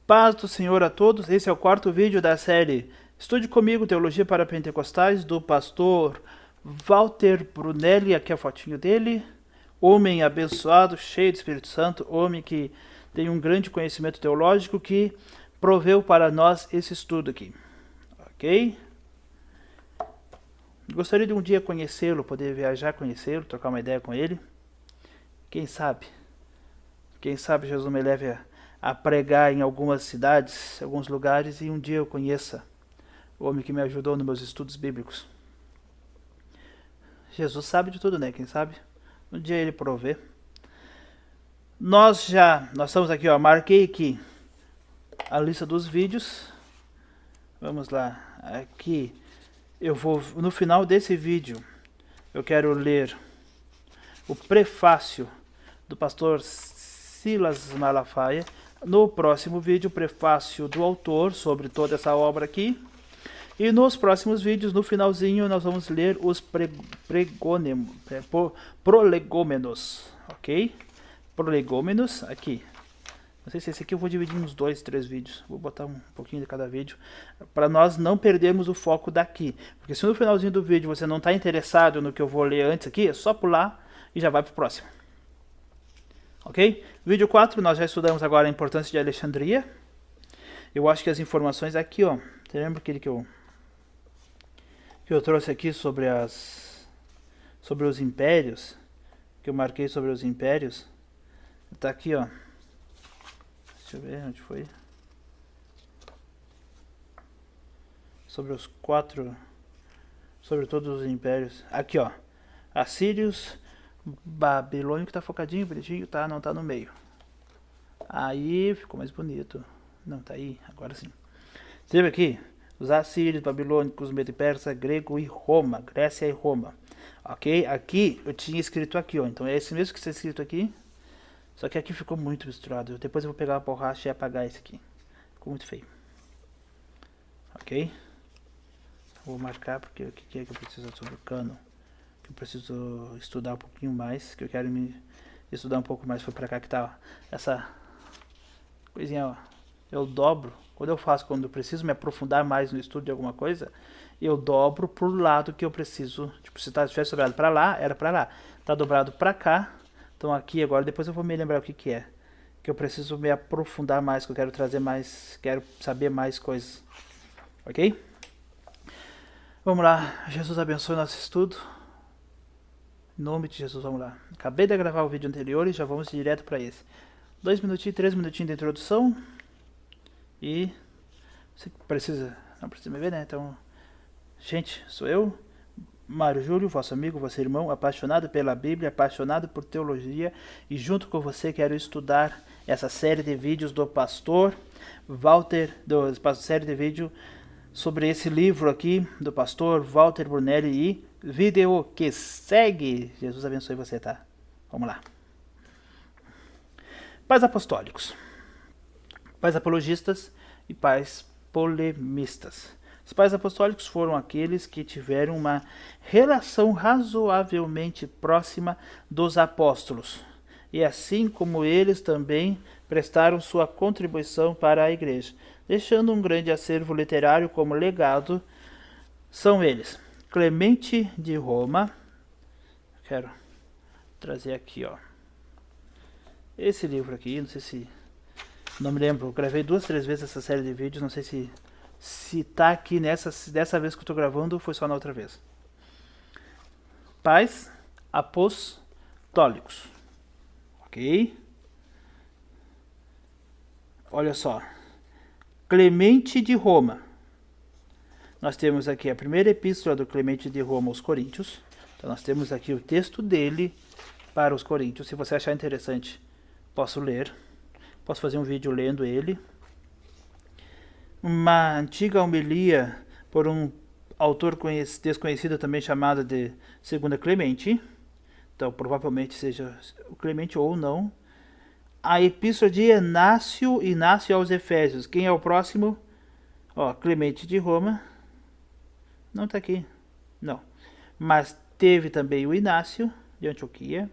Paz do Senhor a todos, esse é o quarto vídeo da série Estude Comigo Teologia para Pentecostais, do pastor Walter Brunelli, aqui é a fotinho dele, homem abençoado, cheio do Espírito Santo, homem que tem um grande conhecimento teológico que proveu para nós esse estudo aqui, ok? Gostaria de um dia conhecê-lo, poder viajar, conhecê-lo, trocar uma ideia com ele, quem sabe Jesus me leve a pregar em algumas cidades, alguns lugares, e um dia eu conheça o homem que me ajudou nos meus estudos bíblicos. Jesus sabe de tudo, né? Quem sabe? Um dia ele provê. Nós estamos aqui, ó, marquei aqui a lista dos vídeos. Vamos lá, aqui eu vou, no final desse vídeo, eu quero ler o prefácio do pastor Silas Malafaia. No próximo vídeo, o prefácio do autor sobre toda essa obra aqui. E nos próximos vídeos, no finalzinho, nós vamos ler os prolegômenos, ok? Prolegômenos, aqui. Não sei se esse aqui eu vou dividir em uns 2, 3 vídeos. Vou botar um pouquinho de cada vídeo, para nós não perdermos o foco daqui. Porque se no finalzinho do vídeo você não está interessado no que eu vou ler antes aqui, é só pular e já vai para o próximo. Ok? Vídeo 4, nós já estudamos agora a importância de Alexandria. Eu acho que as informações aqui, ó. Você lembra aquele que eu trouxe aqui sobre os impérios? Que eu marquei sobre os impérios. Tá aqui, ó. Deixa eu ver onde foi. Sobre todos os impérios. Aqui, ó. Assírios, Babilônico tá focadinho, bonitinho, tá? Não tá no meio. Aí ficou mais bonito. Não, tá aí, agora sim. Você vê aqui? Os assírios, babilônicos, medo-persa, grego e Roma. Grécia e Roma. Ok? Aqui eu tinha escrito aqui, ó. Então é esse mesmo que está escrito aqui. Só que aqui ficou muito misturado. Depois eu vou pegar a borracha e apagar esse aqui. Ficou muito feio. Ok? Vou marcar porque o que é que eu preciso sobre o cano. Que eu preciso estudar um pouquinho mais, que eu quero me estudar um pouco mais. Foi pra cá que tá, ó, essa coisinha, ó. Eu dobro, quando eu preciso me aprofundar mais no estudo de alguma coisa, eu dobro pro lado que eu preciso. Tipo, se tivesse dobrado pra lá, era pra lá. Tá dobrado pra cá, então aqui agora, depois eu vou me lembrar o que é. Que eu preciso me aprofundar mais, que eu quero trazer mais, quero saber mais coisas. Ok? Vamos lá, Jesus abençoe nosso estudo. Em nome de Jesus, vamos lá. Acabei de gravar o vídeo anterior e já vamos direto para esse. 2 minutinhos, 3 minutinhos de introdução. E você não precisa me ver, né? Então, gente, sou eu, Mário Júlio, vosso amigo, vosso irmão, apaixonado pela Bíblia, apaixonado por teologia. E junto com você quero estudar essa série de vídeos do pastor Walter, série de vídeo sobre esse livro aqui do pastor Walter Brunelli e vídeo que segue. Jesus abençoe você, tá? Vamos lá. Pais apostólicos, pais apologistas e pais polemistas. Os pais apostólicos foram aqueles que tiveram uma relação razoavelmente próxima dos apóstolos, e assim como eles também prestaram sua contribuição para a igreja, deixando um grande acervo literário como legado. São eles: Clemente de Roma. Quero trazer aqui, ó, esse livro aqui, não sei se, não me lembro, eu gravei 2, 3 vezes essa série de vídeos, não sei se tá aqui dessa vez que eu tô gravando ou foi só na outra vez. Pais apostólicos. Ok? Olha só. Clemente de Roma. Nós temos aqui a primeira epístola do Clemente de Roma aos Coríntios. Então nós temos aqui o texto dele para os Coríntios. Se você achar interessante, posso ler. Posso fazer um vídeo lendo ele. Uma antiga homilia por um autor desconhecido também chamado de 2 Clemente. Então provavelmente seja o Clemente ou não. A epístola de Inácio aos Efésios. Quem é o próximo? Ó, Clemente de Roma. Não está aqui. Não. Mas teve também o Inácio de Antioquia.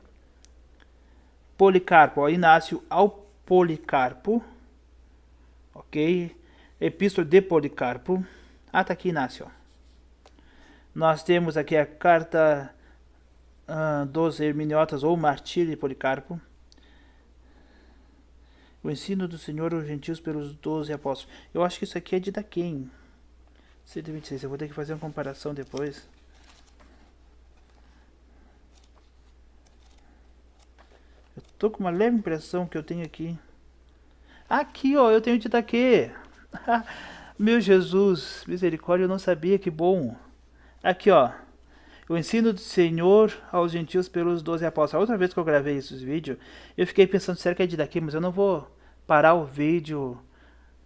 Policarpo. Ó, Inácio ao Policarpo. ok? Epístola de Policarpo. Ah, tá aqui, Inácio. Nós temos aqui a carta dos Hermeneutas ou Martírio de Policarpo. O ensino do Senhor aos gentios pelos 12 apóstolos. Eu acho que isso aqui é de Daquém. 126. Eu vou ter que fazer uma comparação depois. Eu tô com uma leve impressão que eu tenho aqui. Aqui, ó, eu tenho de Daquém. Meu Jesus, misericórdia, eu não sabia, que bom. Aqui, ó. O ensino do Senhor aos gentios pelos 12 apóstolos. A outra vez que eu gravei esses vídeos, eu fiquei pensando, será que é de Daquém? Mas eu não vou parar o vídeo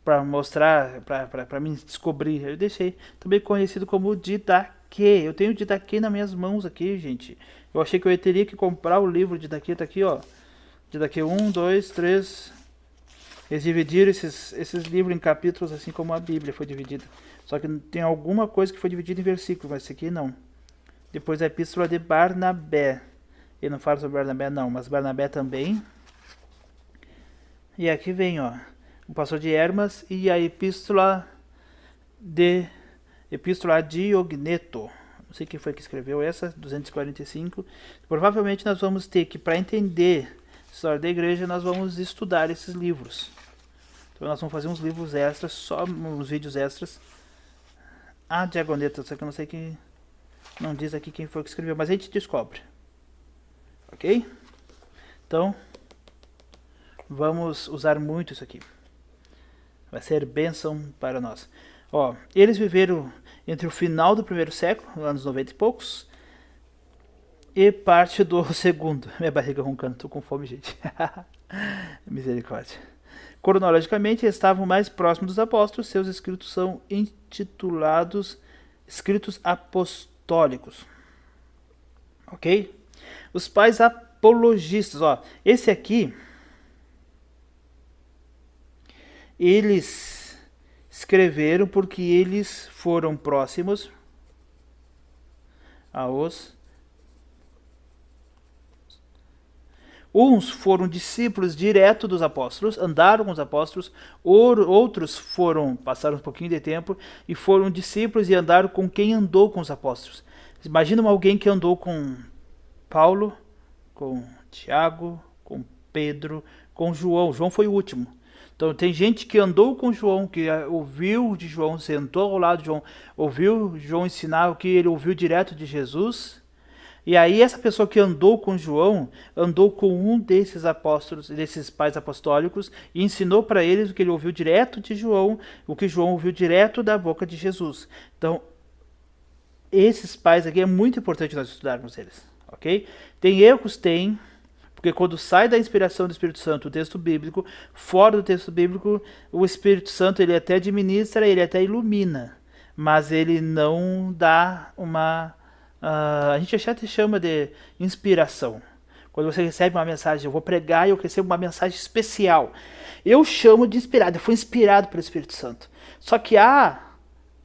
para mostrar, para mim descobrir. Eu deixei. Também conhecido como Didaquê. Eu tenho Didaquê nas minhas mãos aqui, gente. Eu achei que eu teria que comprar o livro de Didaquê. Tá aqui, ó. Didaquê 1, 2, 3. Eles dividiram esses livros em capítulos, assim como a Bíblia foi dividida. Só que tem alguma coisa que foi dividida em versículos, mas esse aqui não. Depois a epístola de Barnabé. Ele não fala sobre Barnabé, não, mas Barnabé também. E aqui vem, ó, o pastor de Hermas e a epístola a Diogneto. Não sei quem foi que escreveu essa, 245. Provavelmente nós vamos ter que, para entender a história da igreja, nós vamos estudar esses livros. Então nós vamos fazer uns livros extras, só uns vídeos extras. A Diogneto, só que eu não sei quem... Não diz aqui quem foi que escreveu, mas a gente descobre. Ok? Então, vamos usar muito isso aqui. Vai ser bênção para nós. Ó, eles viveram entre o final do primeiro século, anos 90 e poucos, e parte do segundo. Minha barriga roncando, tô com fome, gente. Misericórdia. Cronologicamente, estavam mais próximos dos apóstolos. Seus escritos são intitulados Escritos Apostólicos. Ok? Os pais apologistas, ó. Esse aqui, eles escreveram porque eles foram próximos aos... Uns foram discípulos direto dos apóstolos, andaram com os apóstolos, outros passaram um pouquinho de tempo e foram discípulos e andaram com quem andou com os apóstolos. Imagina alguém que andou com Paulo, com Tiago, com Pedro, com João. João foi o último. Então tem gente que andou com João, que ouviu de João, sentou ao lado de João, ouviu João ensinar o que ele ouviu direto de Jesus. E aí essa pessoa que andou com João, andou com um desses apóstolos, desses pais apostólicos, e ensinou para eles o que ele ouviu direto de João, o que João ouviu direto da boca de Jesus. Então, esses pais aqui é muito importante nós estudarmos eles, ok? Tem erros? Tem, porque quando sai da inspiração do Espírito Santo o texto bíblico, fora do texto bíblico, o Espírito Santo ele até administra, ele até ilumina, mas ele não dá uma... a gente até chama de inspiração. Quando você recebe uma mensagem, eu vou pregar e eu recebo uma mensagem especial. Eu chamo de inspirado, eu fui inspirado pelo Espírito Santo. Só que a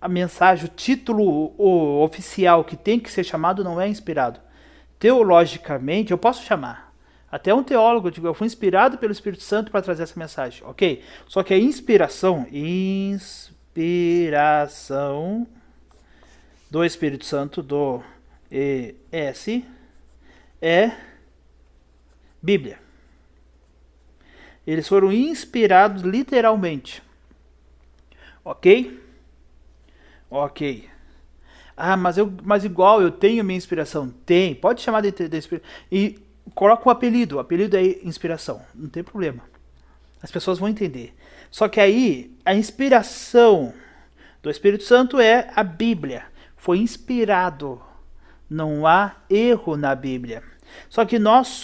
mensagem, o título oficial que tem que ser chamado não é inspirado. Teologicamente, eu posso chamar. Até um teólogo, eu digo, eu fui inspirado pelo Espírito Santo para trazer essa mensagem, ok? Só que a inspiração do Espírito Santo, do ES, é Bíblia. Eles foram inspirados literalmente. Ok? Ok. Ah, mas igual eu tenho minha inspiração. Tem, pode chamar de inspiração. E coloca o apelido. O apelido é inspiração. Não tem problema. As pessoas vão entender. Só que aí, a inspiração do Espírito Santo é a Bíblia. Foi inspirado. Não há erro na Bíblia. Só que nós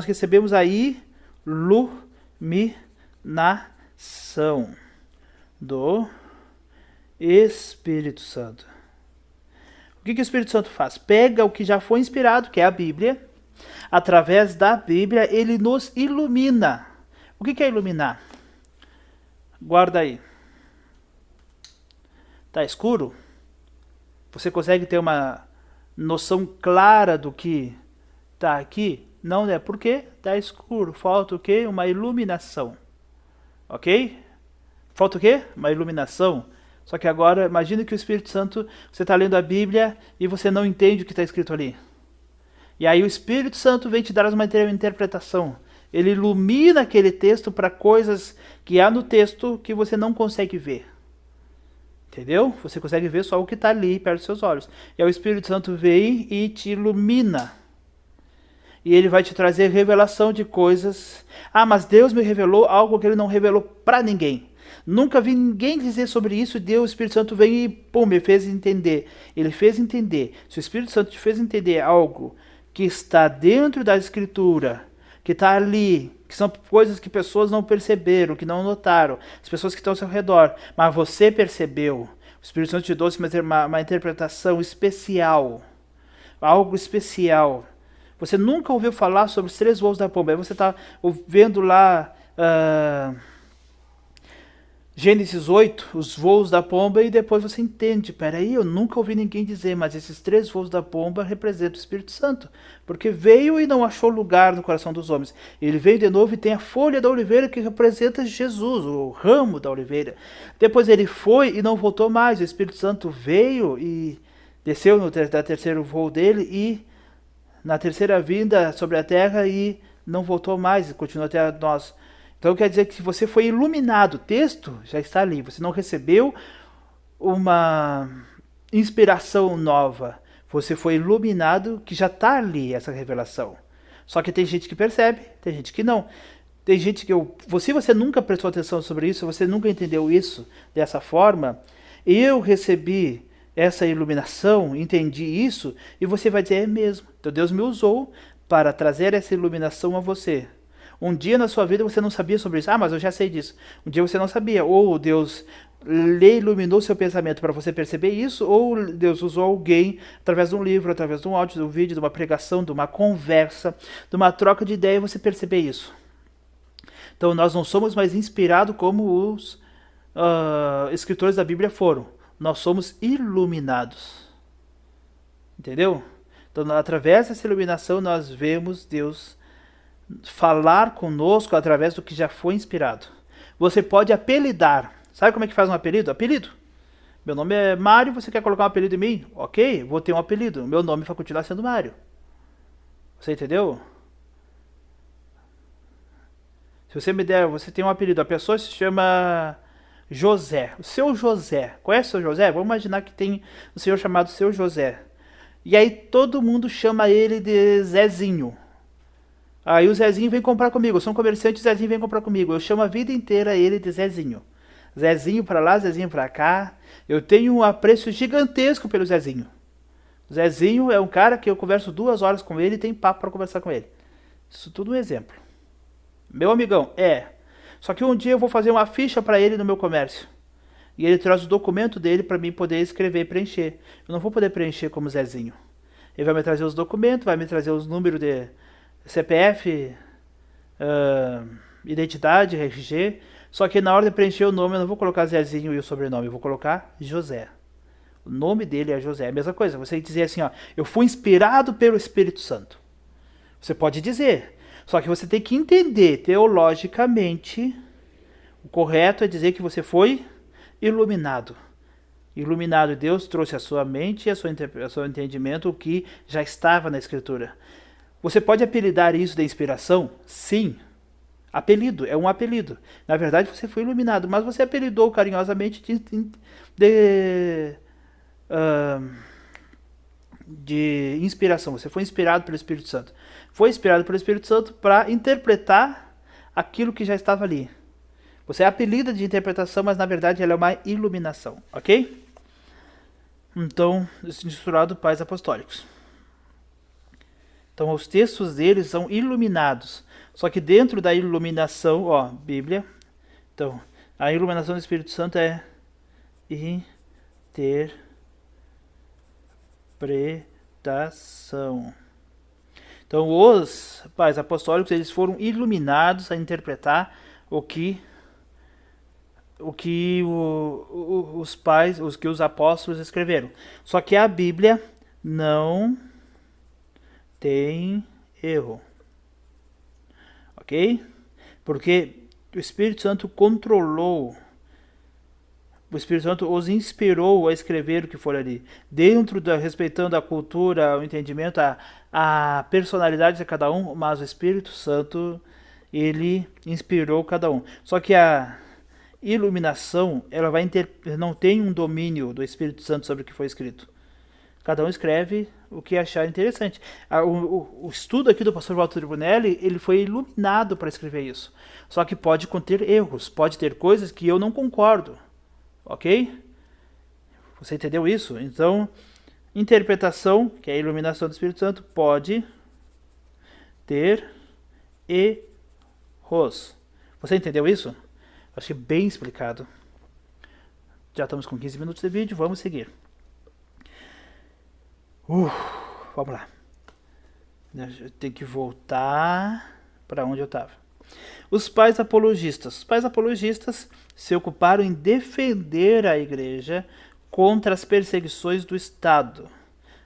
recebemos a iluminação do Espírito Santo. O que o Espírito Santo faz? Pega o que já foi inspirado, que é a Bíblia. Através da Bíblia, ele nos ilumina. O que é iluminar? Guarda aí. Tá escuro? Você consegue ter uma noção clara do que está aqui? Não é porque está escuro. Falta o quê? Uma iluminação. ok? Falta o quê? Uma iluminação. Só que agora, imagine que o Espírito Santo, você está lendo a Bíblia e você não entende o que está escrito ali. E aí o Espírito Santo vem te dar uma interpretação. Ele ilumina aquele texto para coisas que há no texto que você não consegue ver. Entendeu? Você consegue ver só o que está ali perto dos seus olhos. E aí o Espírito Santo vem e te ilumina. E ele vai te trazer revelação de coisas. Ah, mas Deus me revelou algo que ele não revelou para ninguém. Nunca vi ninguém dizer sobre isso, e Deus, o Espírito Santo vem e, pum, me fez entender. Ele fez entender. Se o Espírito Santo te fez entender algo que está dentro da Escritura, que está ali, que são coisas que pessoas não perceberam, que não notaram, as pessoas que estão ao seu redor, mas você percebeu, o Espírito Santo te trouxe uma interpretação especial, algo especial. Você nunca ouviu falar sobre os 3 voos da pomba, aí você está vendo lá Gênesis 8, os voos da pomba, e depois você entende, peraí, eu nunca ouvi ninguém dizer, mas esses 3 voos da pomba representam o Espírito Santo, porque veio e não achou lugar no coração dos homens. Ele veio de novo e tem a folha da oliveira que representa Jesus, o ramo da oliveira. Depois ele foi e não voltou mais, o Espírito Santo veio e desceu no terceiro voo dele e na terceira vinda sobre a terra e não voltou mais, continuou até nós. Então quer dizer que você foi iluminado, o texto já está ali, você não recebeu uma inspiração nova, você foi iluminado que já está ali essa revelação. Só que tem gente que percebe, tem gente que não. Tem gente que se você nunca prestou atenção sobre isso, você nunca entendeu isso dessa forma, eu recebi essa iluminação, entendi isso, e você vai dizer, é mesmo. Então Deus me usou para trazer essa iluminação a você. Um dia na sua vida você não sabia sobre isso. Ah, mas eu já sei disso. Um dia você não sabia. Ou Deus lhe iluminou seu pensamento para você perceber isso, ou Deus usou alguém através de um livro, através de um áudio, de um vídeo, de uma pregação, de uma conversa, de uma troca de ideia, você perceber isso. Então nós não somos mais inspirados como os escritores da Bíblia foram. Nós somos iluminados. Entendeu? Então através dessa iluminação nós vemos Deus falar conosco através do que já foi inspirado. Você pode apelidar. Sabe como é que faz um apelido? Apelido. Meu nome é Mário, você quer colocar um apelido em mim? Ok, vou ter um apelido. Meu nome vai continuar sendo Mário. Você entendeu? Se você me der, você tem um apelido. A pessoa se chama José. O seu José. Conhece o seu José? Vamos imaginar que tem um senhor chamado seu José. E aí todo mundo chama ele de Zezinho. Aí o Zezinho vem comprar comigo. Eu sou um comerciante, o Zezinho vem comprar comigo. Eu chamo a vida inteira ele de Zezinho. Zezinho pra lá, Zezinho pra cá. Eu tenho um apreço gigantesco pelo Zezinho. O Zezinho é um cara que eu converso 2 horas com ele e tem papo pra conversar com ele. Isso tudo um exemplo. Meu amigão, Só que um dia eu vou fazer uma ficha pra ele no meu comércio. E ele traz o documento dele pra mim poder escrever e preencher. Eu não vou poder preencher como Zezinho. Ele vai me trazer os documentos, vai me trazer os números de CPF, identidade, RG. Só que na hora de preencher o nome eu não vou colocar Zezinho e o sobrenome, eu vou colocar José. O nome dele é José. É a mesma coisa, você dizer assim, ó, eu fui inspirado pelo Espírito Santo. Você pode dizer, só que você tem que entender teologicamente. O correto é dizer que você foi iluminado. Iluminado, Deus trouxe à sua mente e ao seu entendimento o que já estava na Escritura. Você pode apelidar isso de inspiração? Sim. Apelido, é um apelido. Na verdade você foi iluminado, mas você apelidou carinhosamente de inspiração. Você foi inspirado pelo Espírito Santo. Foi inspirado pelo Espírito Santo para interpretar aquilo que já estava ali. Você apelida de interpretação, mas na verdade ela é uma iluminação, ok? Então, misturado pais apostólicos. Então, os textos deles são iluminados. Só que dentro da iluminação, Bíblia. Então, a iluminação do Espírito Santo é interpretação. Então, os pais apostólicos, eles foram iluminados a interpretar o que os apóstolos escreveram. Só que a Bíblia não tem erro. Ok? Porque o Espírito Santo controlou, o Espírito Santo os inspirou a escrever o que for ali, respeitando a cultura, o entendimento, a personalidade de cada um, mas o Espírito Santo, ele inspirou cada um. Só que a iluminação, ela não tem um domínio do Espírito Santo sobre o que foi escrito. Cada um escreve o que achar interessante. O estudo aqui do pastor Walter Brunelli, ele foi iluminado para escrever isso. Só que pode conter erros, pode ter coisas que eu não concordo. Ok? Você entendeu isso? Então, interpretação, que é a iluminação do Espírito Santo, pode ter erros. Você entendeu isso? Acho que bem explicado. Já estamos com 15 minutos de vídeo, vamos seguir. Vamos lá. Eu tenho que voltar para onde eu estava. Os pais apologistas. Os pais apologistas se ocuparam em defender a igreja contra as perseguições do Estado,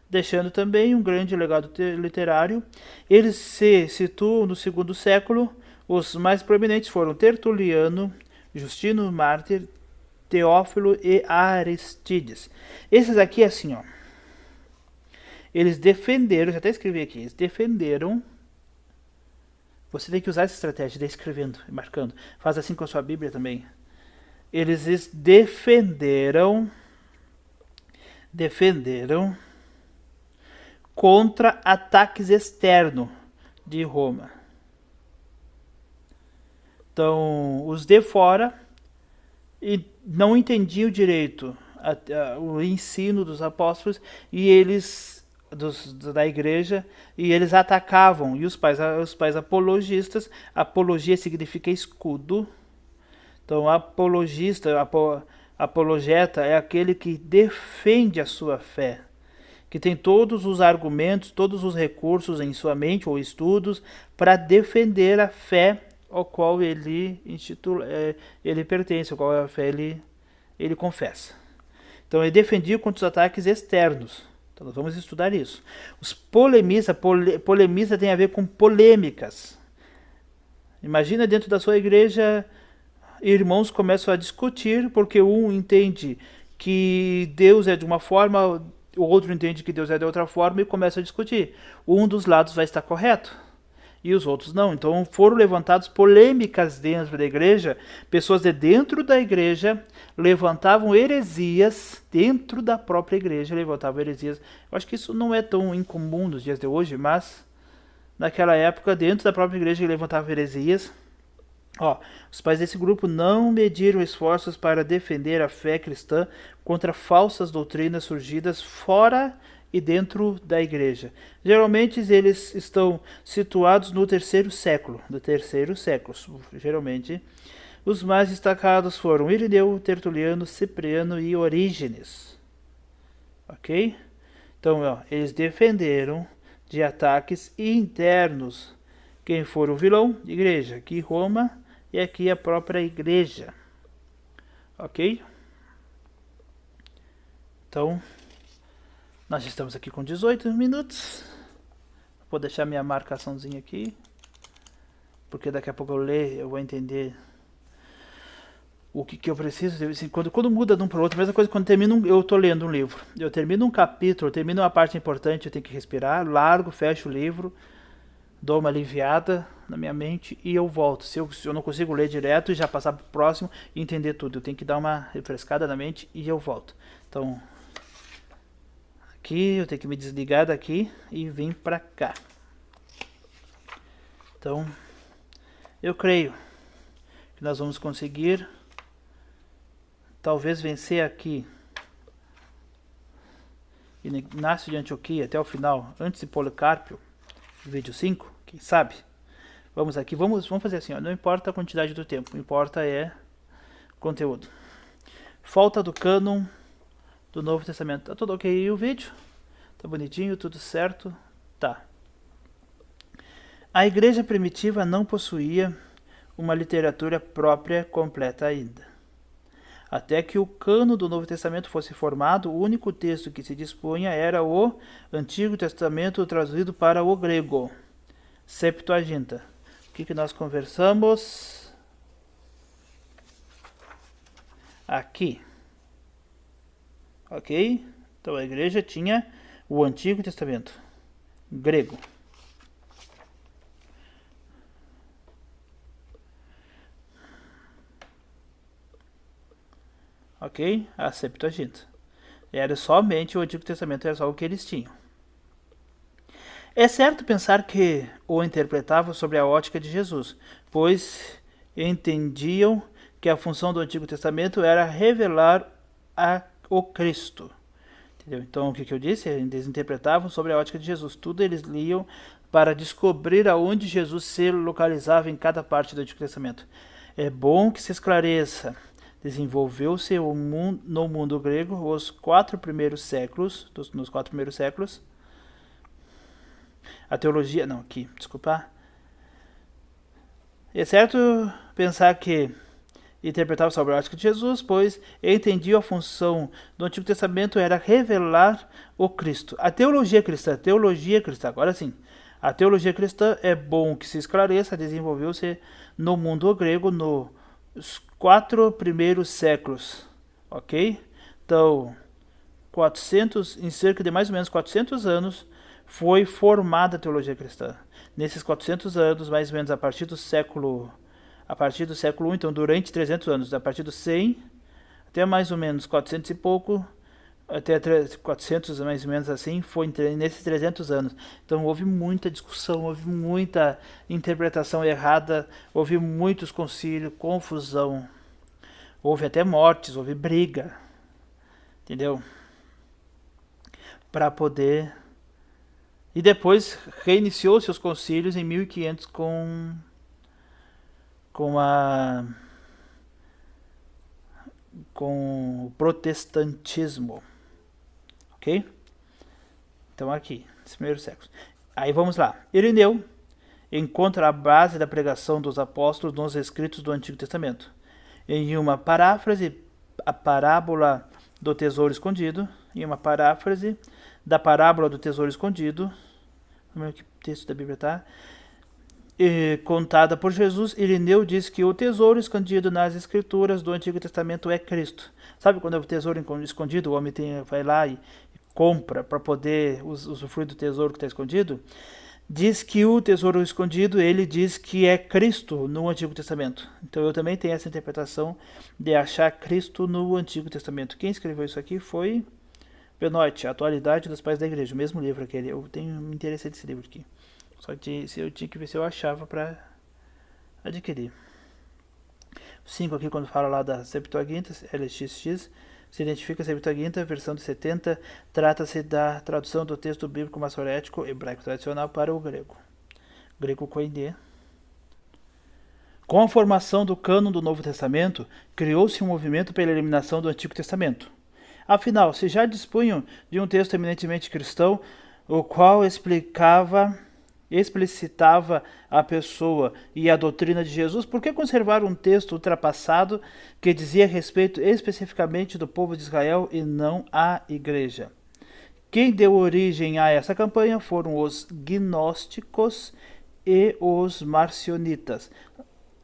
deixando também um grande legado literário. Eles se situam no segundo século. Os mais proeminentes foram Tertuliano, Justino Mártir, Teófilo e Aristides. Esses aqui, assim, ó. Eles defenderam, já até escrevi aqui, eles defenderam. Você tem que usar essa estratégia de ir escrevendo e marcando. Faz assim com a sua Bíblia também. Eles defenderam contra ataques externos de Roma. Então, os de fora não entendiam direito o ensino dos apóstolos e eles da igreja, e eles atacavam. E os pais apologistas, apologia significa escudo. Então, apologista, apologeta é aquele que defende a sua fé, que tem todos os argumentos, todos os recursos em sua mente ou estudos para defender a fé ao qual ele pertence, ao qual a fé ele confessa. Então, ele defendia contra os ataques externos. Então, nós vamos estudar isso. Os polemista tem a ver com polêmicas. Imagina dentro da sua igreja, irmãos começam a discutir porque um entende que Deus é de uma forma, o outro entende que Deus é de outra forma e começa a discutir. Um dos lados vai estar correto e os outros não. Então foram levantadas polêmicas dentro da igreja, pessoas de dentro da igreja levantavam heresias, dentro da própria igreja levantavam heresias. Eu acho que isso não é tão incomum nos dias de hoje, mas naquela época, dentro da própria igreja, levantavam heresias. Os pais desse grupo não mediram esforços para defender a fé cristã contra falsas doutrinas surgidas fora e dentro da igreja. Geralmente eles estão situados no terceiro século. Geralmente os mais destacados foram Irineu, Tertuliano, Cipriano e Orígenes. Ok? Então, eles defenderam de ataques internos. Quem for o vilão? Igreja. Aqui Roma e aqui a própria igreja. Ok? Então, nós estamos aqui com 18 minutos. Vou deixar minha marcaçãozinha aqui, porque daqui a pouco eu vou entender o que eu preciso. Quando muda de um para o outro, a mesma coisa quando eu estou lendo um livro. Eu termino um capítulo, termino uma parte importante, eu tenho que respirar, largo, fecho o livro, dou uma aliviada na minha mente e eu volto. Se eu não consigo ler direto e já passar para o próximo e entender tudo, eu tenho que dar uma refrescada na mente e eu volto. Então, aqui eu tenho que me desligar daqui e vir para cá. Então, eu creio que nós vamos conseguir talvez vencer aqui Inácio de Antioquia até o final, antes de Policarpo, vídeo 5, quem sabe? Vamos aqui, vamos fazer assim, não importa a quantidade do tempo, o que importa é conteúdo. Falta do cânon do Novo Testamento. Tá tudo ok aí o vídeo? Tá bonitinho, tudo certo? Tá. A igreja primitiva não possuía uma literatura própria completa ainda. Até que o cânon do Novo Testamento fosse formado, o único texto que se dispunha era o Antigo Testamento traduzido para o grego, Septuaginta. O que nós conversamos? aqui. Ok? Então a igreja tinha o Antigo Testamento grego. Ok? A Septuaginta. Era somente o Antigo Testamento, era só o que eles tinham. É certo pensar que o interpretavam sobre a ótica de Jesus, pois entendiam que a função do Antigo Testamento era revelar o Cristo. Entendeu? Então, o que eu disse? Eles interpretavam sobre a ótica de Jesus. Tudo eles liam para descobrir aonde Jesus se localizava em cada parte do Antigo Testamento. É bom que se esclareça. Desenvolveu-se no mundo grego nos 4 primeiros séculos, a teologia, não, aqui, desculpa. É certo pensar que interpretava sobre a ótica de Jesus, pois entendia a função do Antigo Testamento era revelar o Cristo. A teologia cristã, agora sim, a teologia cristã é bom que se esclareça, desenvolveu-se no mundo grego nos 4 primeiros séculos, ok? Então, em cerca de mais ou menos 400 anos, foi formada a teologia cristã. Nesses 400 anos, mais ou menos a partir do século I, então durante 300 anos, a partir do 100 até mais ou menos 400 e pouco, até 400 mais ou menos assim, foi nesses 300 anos. Então houve muita discussão, houve muita interpretação errada, houve muitos concílios, confusão, houve até mortes, houve briga, entendeu? Para poder... E depois reiniciou-se os concílios em 1500 com o protestantismo, ok? Então aqui, nos primeiros séculos. Aí vamos lá. Irineu encontra a base da pregação dos apóstolos nos escritos do Antigo Testamento. Em uma paráfrase, a parábola do tesouro escondido, da parábola do tesouro escondido, que texto da Bíblia está? Contada por Jesus, Irineu diz que o tesouro escondido nas escrituras do Antigo Testamento é Cristo. Sabe quando é o tesouro escondido, o homem vai lá e compra para poder usufruir do tesouro que está escondido? Diz que o tesouro escondido, ele diz que é Cristo no Antigo Testamento. Então eu também tenho essa interpretação de achar Cristo no Antigo Testamento. Quem escreveu isso aqui foi Benoit, Atualidade dos Pais da Igreja, o mesmo livro aquele. Eu tenho me interessei nesse livro aqui. Só que eu tinha que ver se eu achava para adquirir. 5 aqui, quando fala lá da Septuaginta, LXX, se identifica a Septuaginta, versão de 70, trata-se da tradução do texto bíblico maçorético hebraico tradicional para o grego. Grego Koine. Com a formação do cânon do Novo Testamento, criou-se um movimento pela eliminação do Antigo Testamento. Afinal, se já dispunham de um texto eminentemente cristão, o qual explicitava a pessoa e a doutrina de Jesus, por que conservar um texto ultrapassado que dizia respeito especificamente do povo de Israel e não à igreja? Quem deu origem a essa campanha foram os gnósticos e os marcionitas.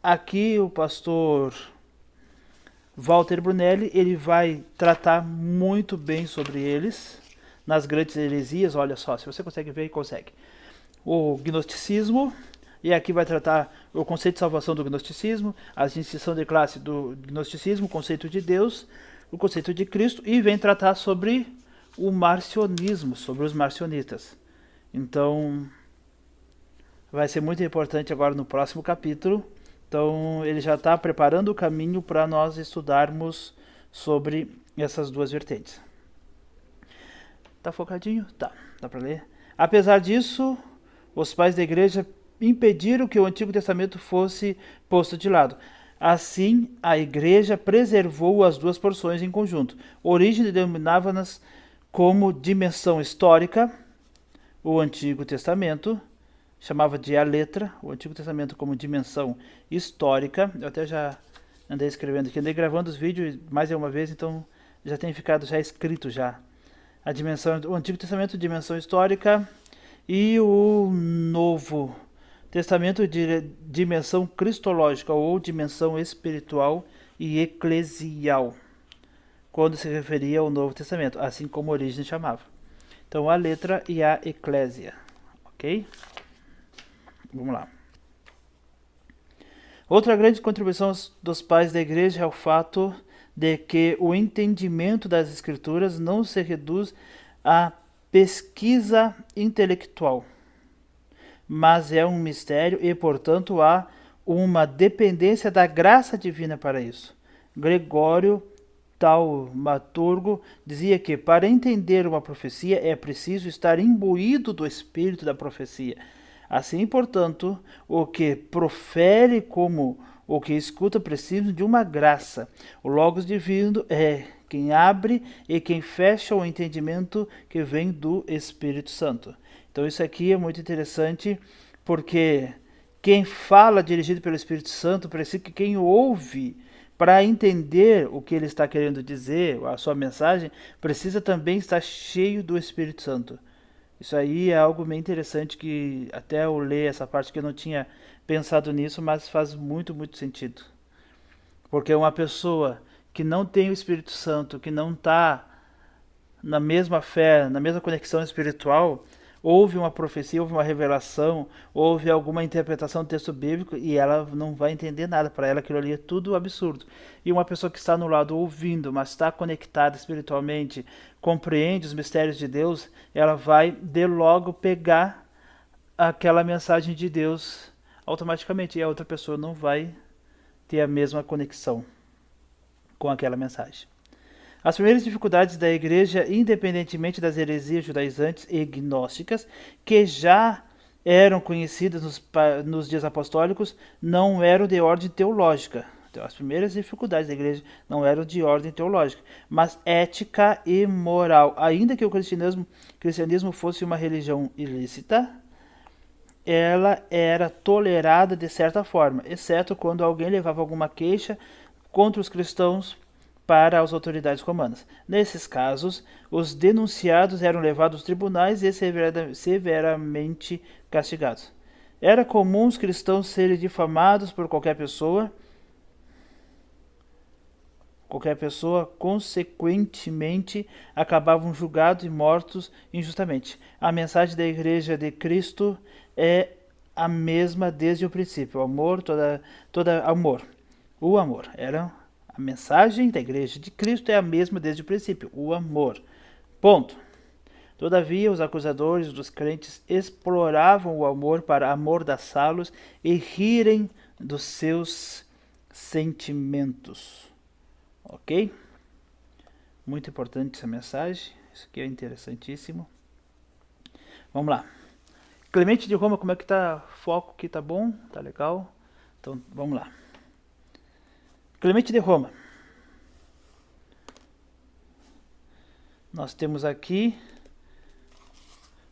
Aqui o pastor Walter Brunelli, ele vai tratar muito bem sobre eles nas grandes heresias. Olha só, se você consegue ver, consegue. O gnosticismo, e aqui vai tratar o conceito de salvação do gnosticismo, a distinção de classe do gnosticismo, o conceito de Deus, o conceito de Cristo, e vem tratar sobre o marcionismo, sobre os marcionistas. Então, vai ser muito importante agora no próximo capítulo. Então, ele já está preparando o caminho para nós estudarmos sobre essas duas vertentes. Tá focadinho? Tá, dá para ler. Apesar disso, os pais da igreja impediram que o Antigo Testamento fosse posto de lado. Assim, a igreja preservou as duas porções em conjunto. Origem denominava-nas como dimensão histórica, o Antigo Testamento, chamava de a letra, o Antigo Testamento como dimensão histórica. Eu até já andei escrevendo aqui, andei gravando os vídeos mais de uma vez, então já tem ficado já escrito já. O Antigo Testamento, dimensão histórica, e o Novo Testamento de dimensão cristológica ou dimensão espiritual e eclesial. quando se referia ao Novo Testamento, assim como Orígenes chamava. Então, a letra e a eclésia. Ok? Vamos lá. Outra grande contribuição dos pais da igreja é o fato de que o entendimento das escrituras não se reduz à pesquisa intelectual, mas é um mistério e, portanto, há uma dependência da graça divina para isso. Gregório Taumaturgo dizia que para entender uma profecia é preciso estar imbuído do espírito da profecia. Assim, portanto, o que profere como o que escuta precisa de uma graça. O Logos divino é quem abre e quem fecha o entendimento que vem do Espírito Santo. Então isso aqui é muito interessante, porque quem fala dirigido pelo Espírito Santo precisa que quem ouve, para entender o que ele está querendo dizer, a sua mensagem, precisa também estar cheio do Espírito Santo. Isso aí é algo bem interessante, que até eu ler essa parte que eu não tinha pensado nisso, mas faz muito, muito sentido. Porque uma pessoa que não tem o Espírito Santo, que não está na mesma fé, na mesma conexão espiritual, ouve uma profecia, ouve uma revelação, ouve alguma interpretação do texto bíblico e ela não vai entender nada. Para ela aquilo ali é tudo absurdo. E uma pessoa que está no lado ouvindo, mas está conectada espiritualmente, compreende os mistérios de Deus, ela vai de logo pegar aquela mensagem de Deus automaticamente, e a outra pessoa não vai ter a mesma conexão com aquela mensagem. As primeiras dificuldades da igreja, independentemente das heresias judaizantes e gnósticas, que já eram conhecidas nos dias apostólicos, não eram de ordem teológica. Então, as primeiras dificuldades da igreja não eram de ordem teológica, mas ética e moral. Ainda que o cristianismo fosse uma religião ilícita, ela era tolerada de certa forma, exceto quando alguém levava alguma queixa contra os cristãos para as autoridades romanas. Nesses casos, os denunciados eram levados aos tribunais e severamente castigados. Era comum os cristãos serem difamados por qualquer pessoa, consequentemente, acabavam julgados e mortos injustamente. A mensagem da Igreja de Cristo é a mesma desde o princípio. O amor era a mensagem da Igreja de Cristo é a mesma desde o princípio, o amor. Ponto. Todavia, os acusadores dos crentes exploravam o amor para amordaçá-los e rirem dos seus sentimentos. Ok? Muito importante essa mensagem. Isso aqui é interessantíssimo. Vamos lá. Clemente de Roma, como é que tá? Foco aqui tá bom? Tá legal? Então, vamos lá. Clemente de Roma. Nós temos aqui.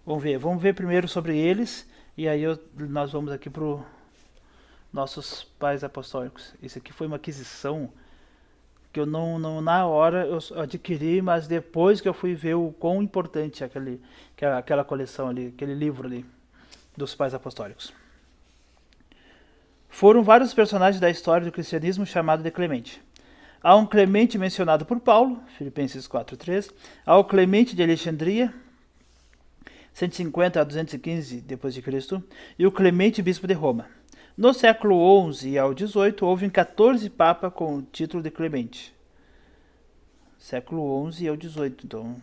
Vamos ver primeiro sobre eles. E aí nós vamos aqui para os nossos pais apostólicos. Isso aqui foi uma aquisição que eu não na hora eu adquiri, mas depois que eu fui ver o quão importante aquela coleção ali, aquele livro ali dos pais apostólicos. Foram vários personagens da história do cristianismo chamados de Clemente. Há um Clemente mencionado por Paulo, Filipenses 4:3, há o Clemente de Alexandria, 150 a 215 d.C., e o Clemente bispo de Roma. No século XI ao XVIII, houve 14 papas com o título de Clemente. Século XI ao XVIII, então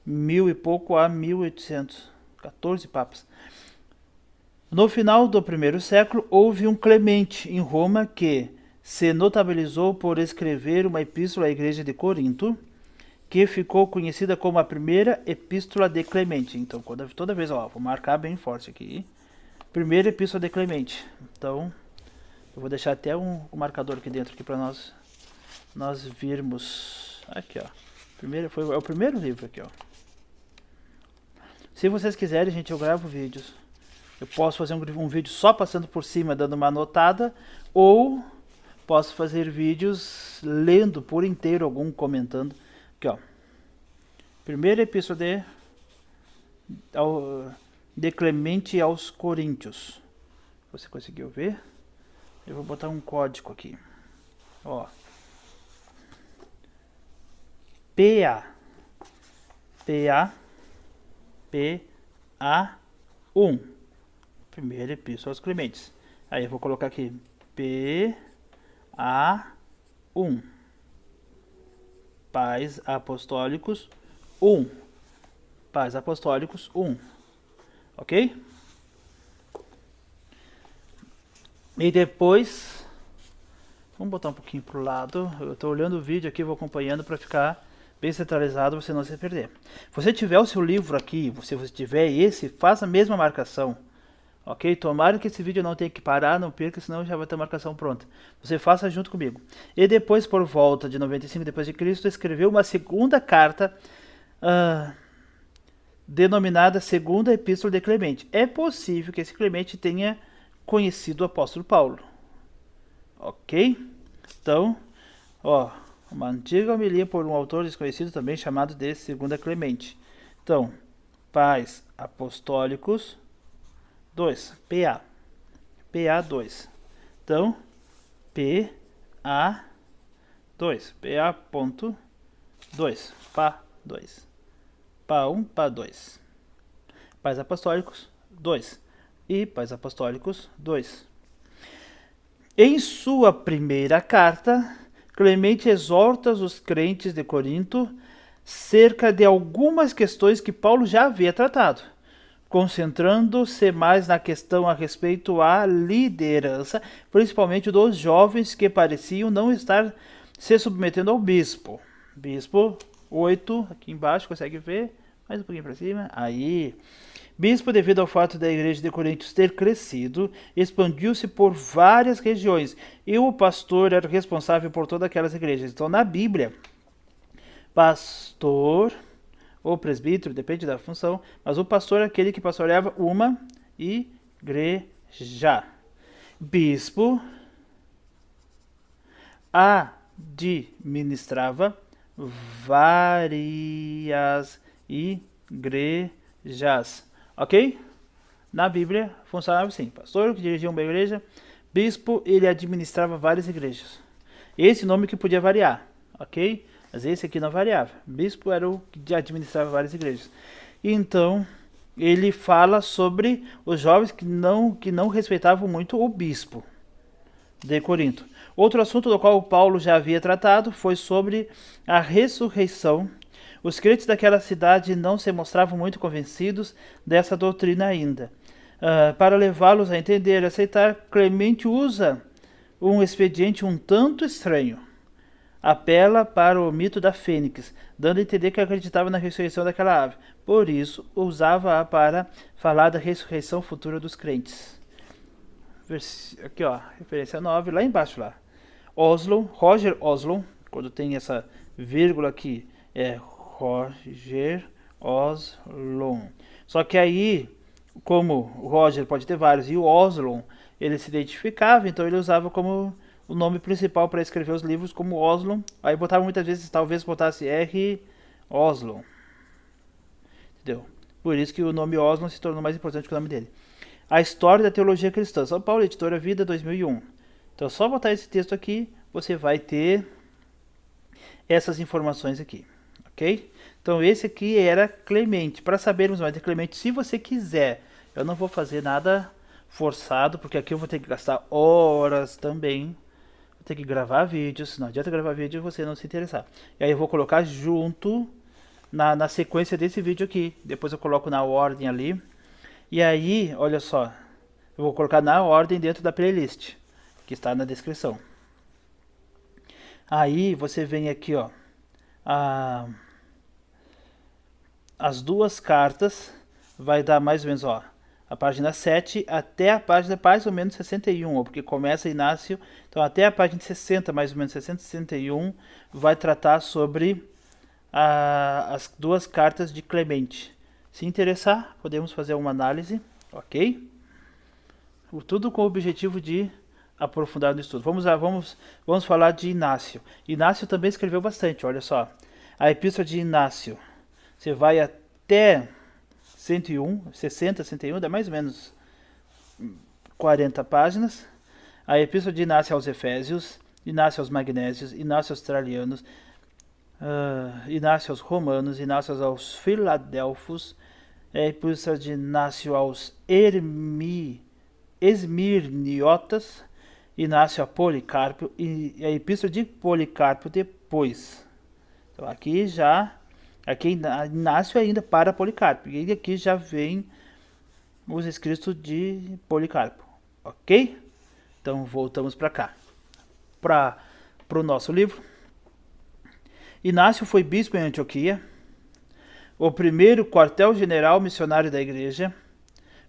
1000 e pouco a 1800, 14 papas. No final do primeiro século, houve um Clemente em Roma que se notabilizou por escrever uma epístola à igreja de Corinto, que ficou conhecida como a primeira epístola de Clemente. Então, toda vez, vou marcar bem forte aqui. Primeira epístola de Clemente. Então, eu vou deixar até um marcador aqui dentro aqui para nós virmos. Aqui, ó. É o primeiro livro aqui, ó. Se vocês quiserem, gente, eu gravo vídeos. Eu posso fazer um vídeo só passando por cima, dando uma anotada, ou posso fazer vídeos lendo por inteiro algum, comentando. Aqui, ó. Primeira epístola de Clemente aos Coríntios. Você conseguiu ver? Eu vou botar um código aqui. Ó. PA. PA. PA1. Primeira epístola aos Clementes. Aí eu vou colocar aqui PA1. Pais Apostólicos 1. Pais Apostólicos 1. Ok? E depois, vamos botar um pouquinho para o lado. Eu estou olhando o vídeo aqui, vou acompanhando para ficar bem centralizado, você não se perder. Se você tiver o seu livro aqui, se você tiver esse, faça a mesma marcação. Ok? Tomara que esse vídeo não tenha que parar, não perca, senão já vai ter a marcação pronta. Você faça junto comigo. E depois, por volta de 95 depois de Cristo, escreveu uma segunda carta denominada Segunda Epístola de Clemente. É possível que esse Clemente tenha conhecido o apóstolo Paulo. Ok? Então, uma antiga homilia por um autor desconhecido também chamado de Segunda Clemente. Então, pais apostólicos 2, PA. PA2. Então, PA2. PA.2. PA2. PA1, PA2. Pais apostólicos 2. E pais apostólicos 2. Em sua primeira carta, Clemente exorta os crentes de Corinto cerca de algumas questões que Paulo já havia tratado, concentrando-se mais na questão a respeito à liderança, principalmente dos jovens que pareciam não estar se submetendo ao bispo. Bispo 8, aqui embaixo, consegue ver? Mais um pouquinho para cima. Aí. Bispo, devido ao fato da igreja de Corinto ter crescido, expandiu-se por várias regiões e o pastor era responsável por todas aquelas igrejas. Então, na Bíblia, pastor ou presbítero, depende da função, mas o pastor é aquele que pastoreava uma igreja. Bispo administrava várias igrejas. Ok? Na Bíblia funcionava assim. Pastor que dirigia uma igreja, bispo, ele administrava várias igrejas. Esse nome que podia variar, ok? Mas esse aqui não variava. Bispo era o que administrava várias igrejas. Então, ele fala sobre os jovens que não respeitavam muito o bispo de Corinto. Outro assunto do qual Paulo já havia tratado foi sobre a ressurreição. Os crentes daquela cidade não se mostravam muito convencidos dessa doutrina ainda. Para levá-los a entender e aceitar, Clemente usa um expediente um tanto estranho. Apela para o mito da fênix, dando a entender que acreditava na ressurreição daquela ave. Por isso, usava-a para falar da ressurreição futura dos crentes. Aqui, referência 9, lá embaixo lá. Roger Oslon, quando tem essa vírgula aqui, é Roger Oslon. Só que aí, como o Roger pode ter vários e o Oslon, ele se identificava, então ele usava como o nome principal para escrever os livros como Oslon. Aí botava muitas vezes, talvez botasse R. Oslon. Entendeu? Por isso que o nome Oslon se tornou mais importante que o nome dele. A História da Teologia Cristã. São Paulo, Editora Vida, 2001. Então, só botar esse texto aqui, você vai ter essas informações aqui. Ok? Então, esse aqui era Clemente. Para sabermos mais de Clemente, se você quiser, eu não vou fazer nada forçado, porque aqui eu vou ter que gastar horas também. Vou ter que gravar vídeos. Não adianta gravar vídeo e você não se interessar. E aí eu vou colocar junto na sequência desse vídeo aqui. Depois eu coloco na ordem ali. E aí, olha só. Eu vou colocar na ordem dentro da playlist, que está na descrição. Aí você vem aqui, ó. As duas cartas vai dar mais ou menos, ó, a página 7 até a página mais ou menos 61, ó, porque começa Inácio, então até a página 60, mais ou menos 60, 61, vai tratar sobre as duas cartas de Clemente. Se interessar, podemos fazer uma análise, ok? Tudo com o objetivo de aprofundar no estudo. Vamos falar de Inácio. Inácio também escreveu bastante, olha só. A Epístola de Inácio. Você vai até 101, 60, 101, dá mais ou menos 40 páginas. A Epístola de Inácio aos Efésios, Inácio aos Magnésios, Inácio aos Tralianos, Inácio aos romanos, Inácio aos filadelfos, Epístola de Inácio aos esmirniotas, Inácio a Policarpo e a Epístola de Policarpo depois. Então aqui Inácio ainda para Policarpo, e aqui já vem os escritos de Policarpo, ok? Então voltamos para cá, para o nosso livro. Inácio foi bispo em Antioquia, o primeiro quartel-general missionário da igreja,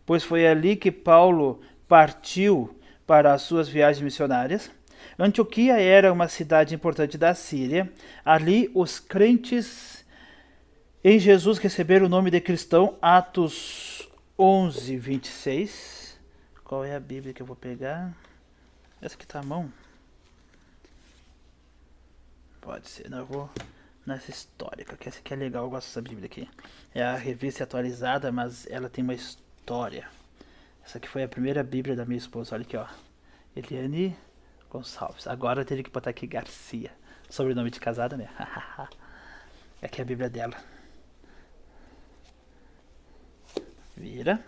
pois foi ali que Paulo partiu para as suas viagens missionárias. Antioquia era uma cidade importante da Síria. Ali os crentes em Jesus receberam o nome de cristão, Atos 11, 26. Qual é a Bíblia que eu vou pegar? Essa aqui tá à mão? Pode ser, não, eu vou nessa histórica, que essa aqui é legal, eu gosto dessa Bíblia aqui. É a revista atualizada, mas ela tem uma história. Essa aqui foi a primeira Bíblia da minha esposa, olha aqui, ó. Eliane Gonçalves. Agora eu teria que botar aqui Garcia, sobrenome de casada, né? Aqui é a Bíblia dela. Vira.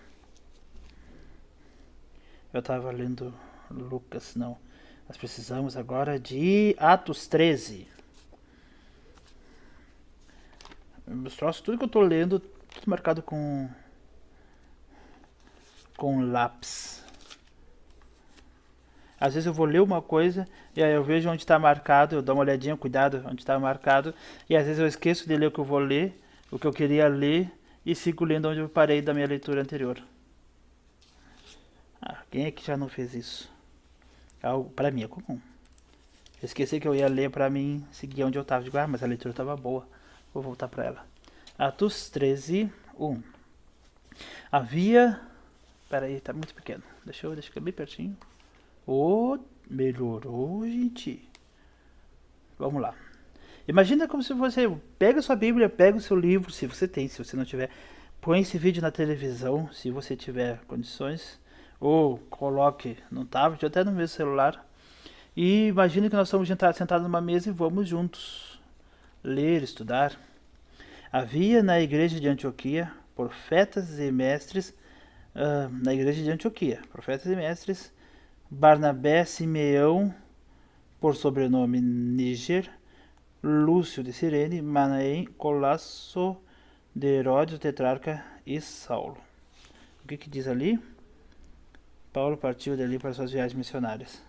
Eu tava lendo Lucas, não. Nós precisamos agora de Atos 13. Os troços, tudo que eu tô lendo, tudo marcado com lápis. Às vezes eu vou ler uma coisa e aí eu vejo onde está marcado, eu dou uma olhadinha, cuidado onde está marcado, e às vezes eu esqueço de ler o que eu vou ler, o que eu queria ler, e sigo lendo onde eu parei da minha leitura anterior. Quem é que já não fez isso? Para mim é comum. Eu esqueci que eu ia ler para mim seguir onde eu estava. Digo, mas a leitura estava boa. Vou voltar para ela. Atos 13, 1. Havia... Peraí, tá muito pequeno. Deixa eu bem pertinho. Melhorou, gente. Vamos lá. Imagina como se você pega a sua Bíblia, pega o seu livro, se você tem, se você não tiver. Põe esse vídeo na televisão, se você tiver condições. Ou coloque no tablet, até no meu celular. E imagine que nós estamos sentados numa mesa e vamos juntos ler, estudar. Havia na igreja de Antioquia profetas e mestres, Barnabé, Simeão, por sobrenome Níger, Lúcio de Cirene, Manaém, Colasso de Herodes, o tetrarca, e Saulo. O que diz ali? Paulo partiu dali para suas viagens missionárias.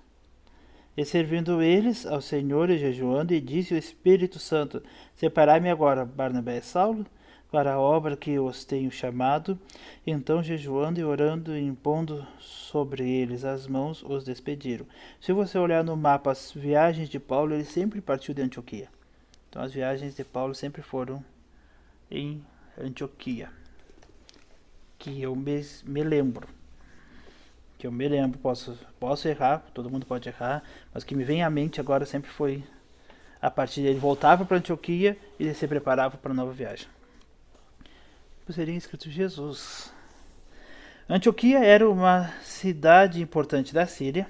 E servindo eles ao Senhor e jejuando, e disse o Espírito Santo: Separai-me agora, Barnabé e Saulo, para a obra que os tenho chamado. Então, jejuando e orando e impondo sobre eles as mãos, os despediram. Se você olhar no mapa as viagens de Paulo, ele sempre partiu de Antioquia. Então, as viagens de Paulo sempre foram em Antioquia. Que eu me lembro. Posso errar, todo mundo pode errar, mas o que me vem à mente agora sempre foi a partir dele voltava para Antioquia e ele se preparava para a nova viagem. Seria escrito Jesus. Antioquia era uma cidade importante da Síria.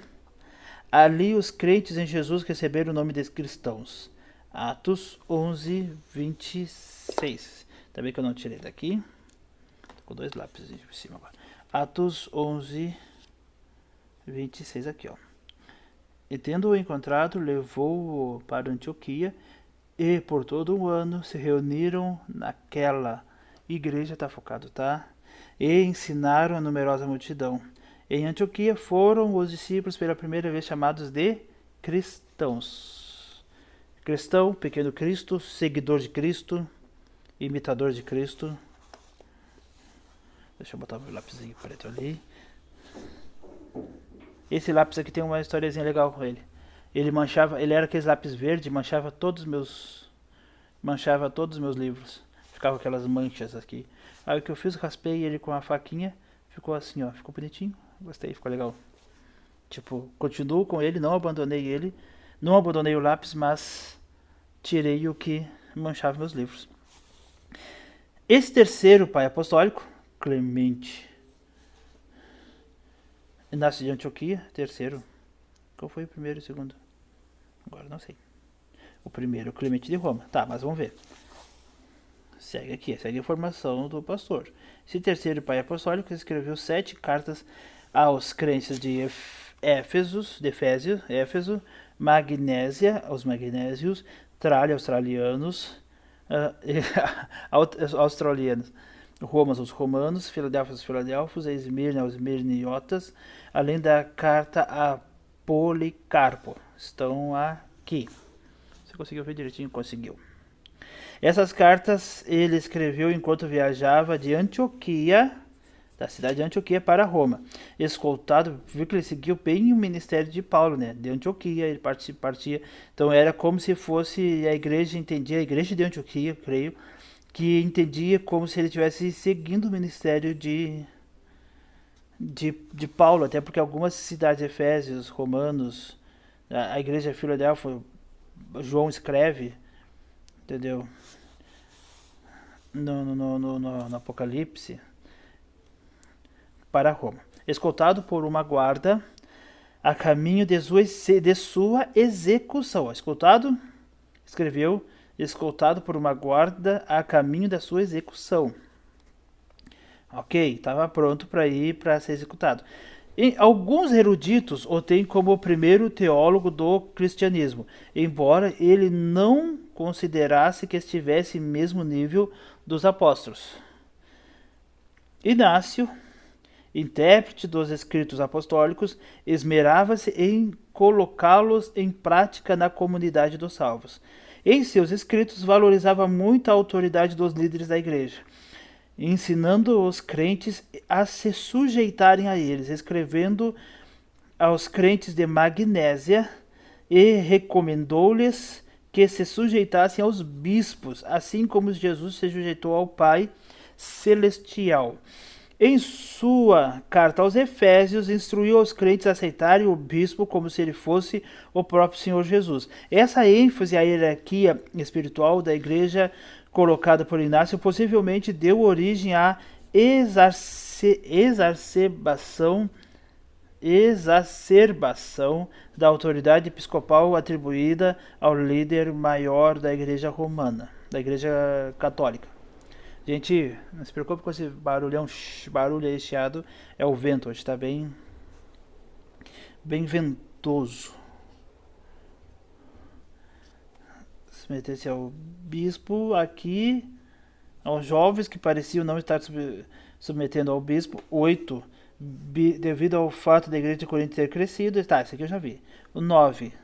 Ali os crentes em Jesus receberam o nome de cristãos. Atos 11, 26. Também que eu não tirei daqui. Tô com dois lápis em cima agora. Atos 11, 26 aqui, ó. E tendo-o encontrado, levou-o para Antioquia, e por todo um ano se reuniram naquela igreja, tá focado, tá? E ensinaram a numerosa multidão. Em Antioquia foram os discípulos pela primeira vez chamados de cristãos. Cristão, pequeno Cristo, seguidor de Cristo, imitador de Cristo. Deixa eu botar o lápisinho preto ali. Esse lápis aqui tem uma historiazinha legal com ele. Ele era aqueles lápis verde, manchava todos os meus livros. Ficava aquelas manchas aqui. Aí o que eu fiz, raspei ele com a faquinha, ficou assim, ó, ficou bonitinho. Gostei, ficou legal. Tipo, continuo com ele, não abandonei o lápis, mas tirei o que manchava meus livros. Esse terceiro pai apostólico, Clemente, nasce de Antioquia, terceiro. Qual foi o primeiro e o segundo? Agora não sei. O primeiro Clemente de Roma. Tá, mas vamos ver. Segue aqui, segue a informação do pastor. Esse terceiro pai apostólico escreveu 7 cartas aos crentes de Éfeso, Magnésia, aos magnésios, Trália, australianos, australianos, Roma, os romanos, Filadélfia, os filadelfos, Esmirna, os esmirniotas, além da carta a Policarpo. Estão aqui. Você conseguiu ver direitinho? Conseguiu. Essas cartas ele escreveu enquanto viajava de Antioquia, da cidade de Antioquia, para Roma. Escoltado, viu que ele seguiu bem o ministério de Paulo, né? De Antioquia, ele partia. Então era como se fosse a igreja, entendia, a igreja de Antioquia, creio, que entendia como se ele estivesse seguindo o ministério de Paulo, até porque algumas cidades, Efésios, Romanos, a igreja de Filadélfia, João escreve, entendeu? No Apocalipse, para Roma. Escoltado por uma guarda a caminho de sua execução. Escoltado, escreveu, escoltado por uma guarda a caminho da sua execução. Ok, estava pronto para ir para ser executado. E alguns eruditos o têm como o primeiro teólogo do cristianismo, embora ele não considerasse que estivesse no mesmo nível dos apóstolos. Inácio, intérprete dos escritos apostólicos, esmerava-se em colocá-los em prática na comunidade dos salvos. Em seus escritos, valorizava muito a autoridade dos líderes da igreja, ensinando os crentes a se sujeitarem a eles, escrevendo aos crentes de Magnésia e recomendou-lhes que se sujeitassem aos bispos, assim como Jesus se sujeitou ao Pai Celestial. Em sua carta aos Efésios, instruiu os crentes a aceitarem o bispo como se ele fosse o próprio Senhor Jesus. Essa ênfase à hierarquia espiritual da igreja colocada por Inácio possivelmente deu origem à exacerbação da autoridade episcopal atribuída ao líder maior da igreja romana, da igreja católica. Gente, não se preocupe com esse barulhão, barulho aí chiado, é o vento, hoje está bem ventoso. Se metesse ao bispo aqui, aos jovens que pareciam não estar submetendo ao bispo, 8, devido ao fato da igreja de Corinto ter crescido. Tá, isso aqui eu já vi. O 9,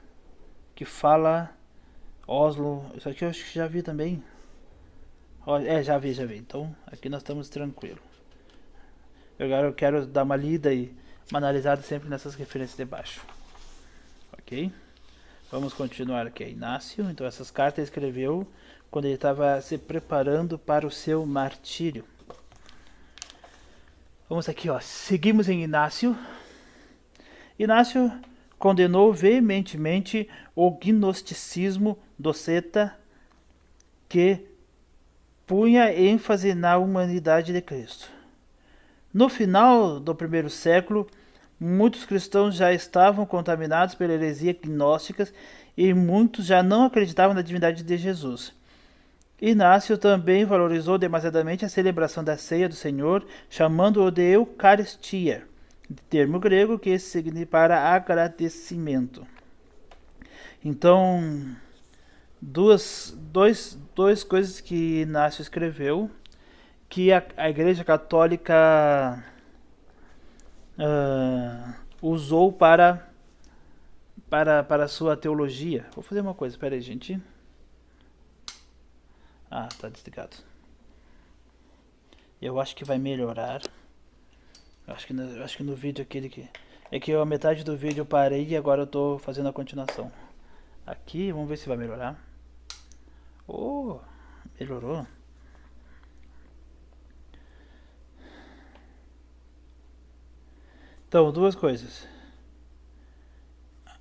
que fala Oslo, isso aqui eu acho que já vi também. Já vi. Então, aqui nós estamos tranquilos. Agora eu quero dar uma lida e uma analisada sempre nessas referências de baixo. Ok? Vamos continuar aqui. Inácio, então essas cartas ele escreveu quando ele estava se preparando para o seu martírio. Vamos aqui, ó. Seguimos em Inácio. Inácio condenou veementemente o gnosticismo doceta que punha ênfase na humanidade de Cristo. No final do primeiro século, muitos cristãos já estavam contaminados pela heresia gnóstica e muitos já não acreditavam na divindade de Jesus. Inácio também valorizou demasiadamente a celebração da ceia do Senhor, chamando-o de Eucaristia, termo grego que significa para agradecimento. Então, duas coisas que Inácio escreveu, que a Igreja Católica usou para a sua teologia. Vou fazer uma coisa, espera aí, gente. Tá desligado. Eu acho que vai melhorar. Eu acho que no vídeo aquele que... É que a metade do vídeo eu parei e agora eu tô fazendo a continuação. Aqui, vamos ver se vai melhorar. Melhorou. Então, duas coisas.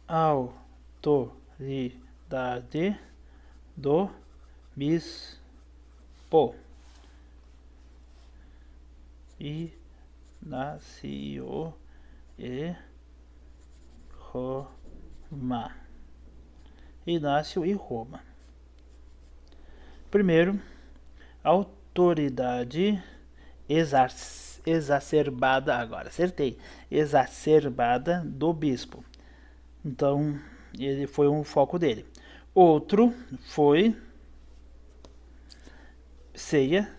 Autoridade do bispo. Inácio e Roma. Inácio e Roma. Primeiro, autoridade exacerbada, agora acertei, exacerbada do bispo. Então, ele foi um foco dele. Outro foi ceia,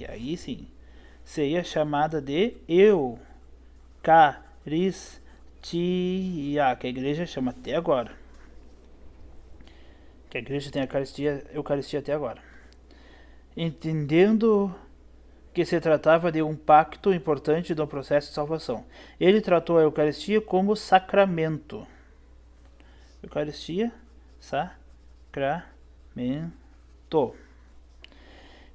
aí sim, ceia chamada de Eucaristia, que a igreja chama até agora. Que a igreja tem a Eucaristia até agora. Entendendo que se tratava de um pacto importante do processo de salvação. Ele tratou a Eucaristia como sacramento. Eucaristia, sacramento.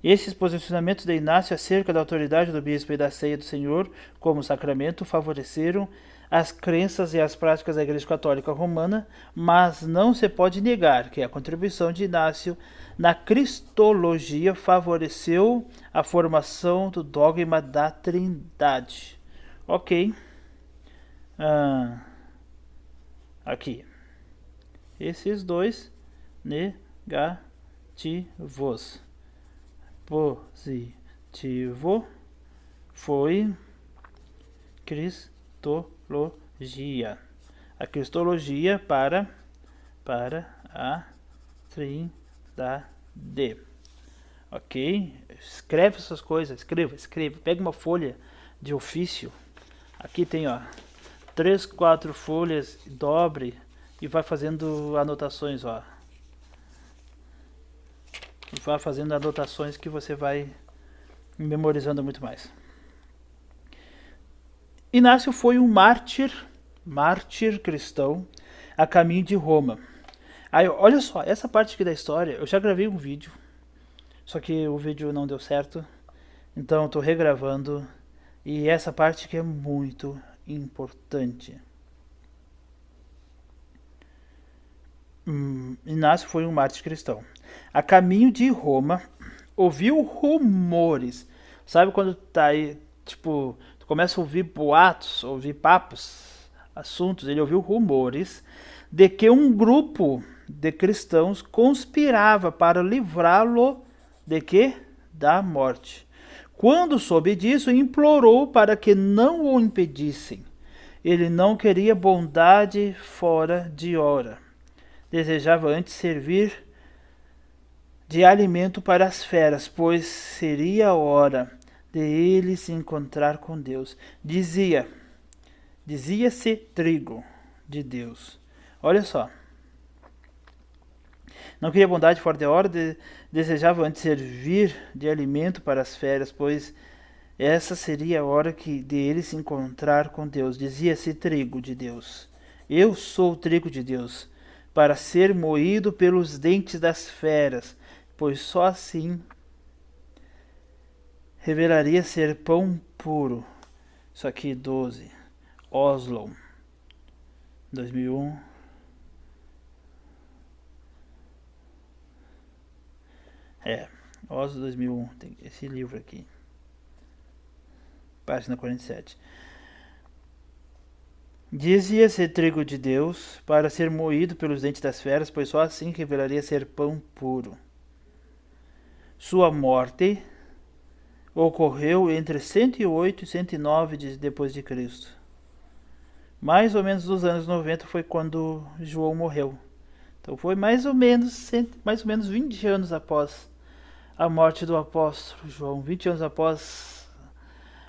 Esses posicionamentos de Inácio acerca da autoridade do bispo e da ceia do Senhor como sacramento favoreceram as crenças e as práticas da Igreja Católica Romana, mas não se pode negar que a contribuição de Inácio na cristologia favoreceu a formação do dogma da Trindade. Ok. Aqui. Esses dois negativos. Positivo foi cristologia. A cristologia para a Trindade. Ok? Escreve essas coisas. Escreva. Pega uma folha de ofício. Aqui tem, 3, 4 folhas, dobre e vai fazendo anotações, Vai fazendo anotações que você vai memorizando muito mais. Inácio foi um mártir cristão a caminho de Roma. Aí, olha só, essa parte aqui da história, eu já gravei um vídeo, só que o vídeo não deu certo, então eu tô regravando, e essa parte aqui é muito importante. Inácio foi um mártir cristão. A caminho de Roma, ouviu rumores. Sabe quando tá aí, tipo, tu começa a ouvir boatos, ouvir papos, assuntos, ele ouviu rumores de que um grupo de cristãos conspirava para livrá-lo de quê? Da morte. Quando soube disso, implorou para que não o impedissem. Ele não queria bondade fora de hora. Desejava antes servir de alimento para as feras, pois seria a hora de ele se encontrar com Deus. Dizia-se trigo de Deus. Olha só. Não queria bondade fora de hora, desejava antes servir de alimento para as feras, pois essa seria a hora de ele se encontrar com Deus. Dizia-se trigo de Deus. Eu sou o trigo de Deus, para ser moído pelos dentes das feras, pois só assim revelaria ser pão puro. Isso aqui 12. Oslo, 2001. Oslo 2001, tem esse livro aqui. Página 47. Dizia ser trigo de Deus, para ser moído pelos dentes das feras, pois só assim revelaria ser pão puro. Sua morte ocorreu entre 108 e 109 depois de Cristo. Mais ou menos nos anos 90 foi quando João morreu. Então foi mais ou menos 20 anos após a morte do apóstolo João, 20 anos após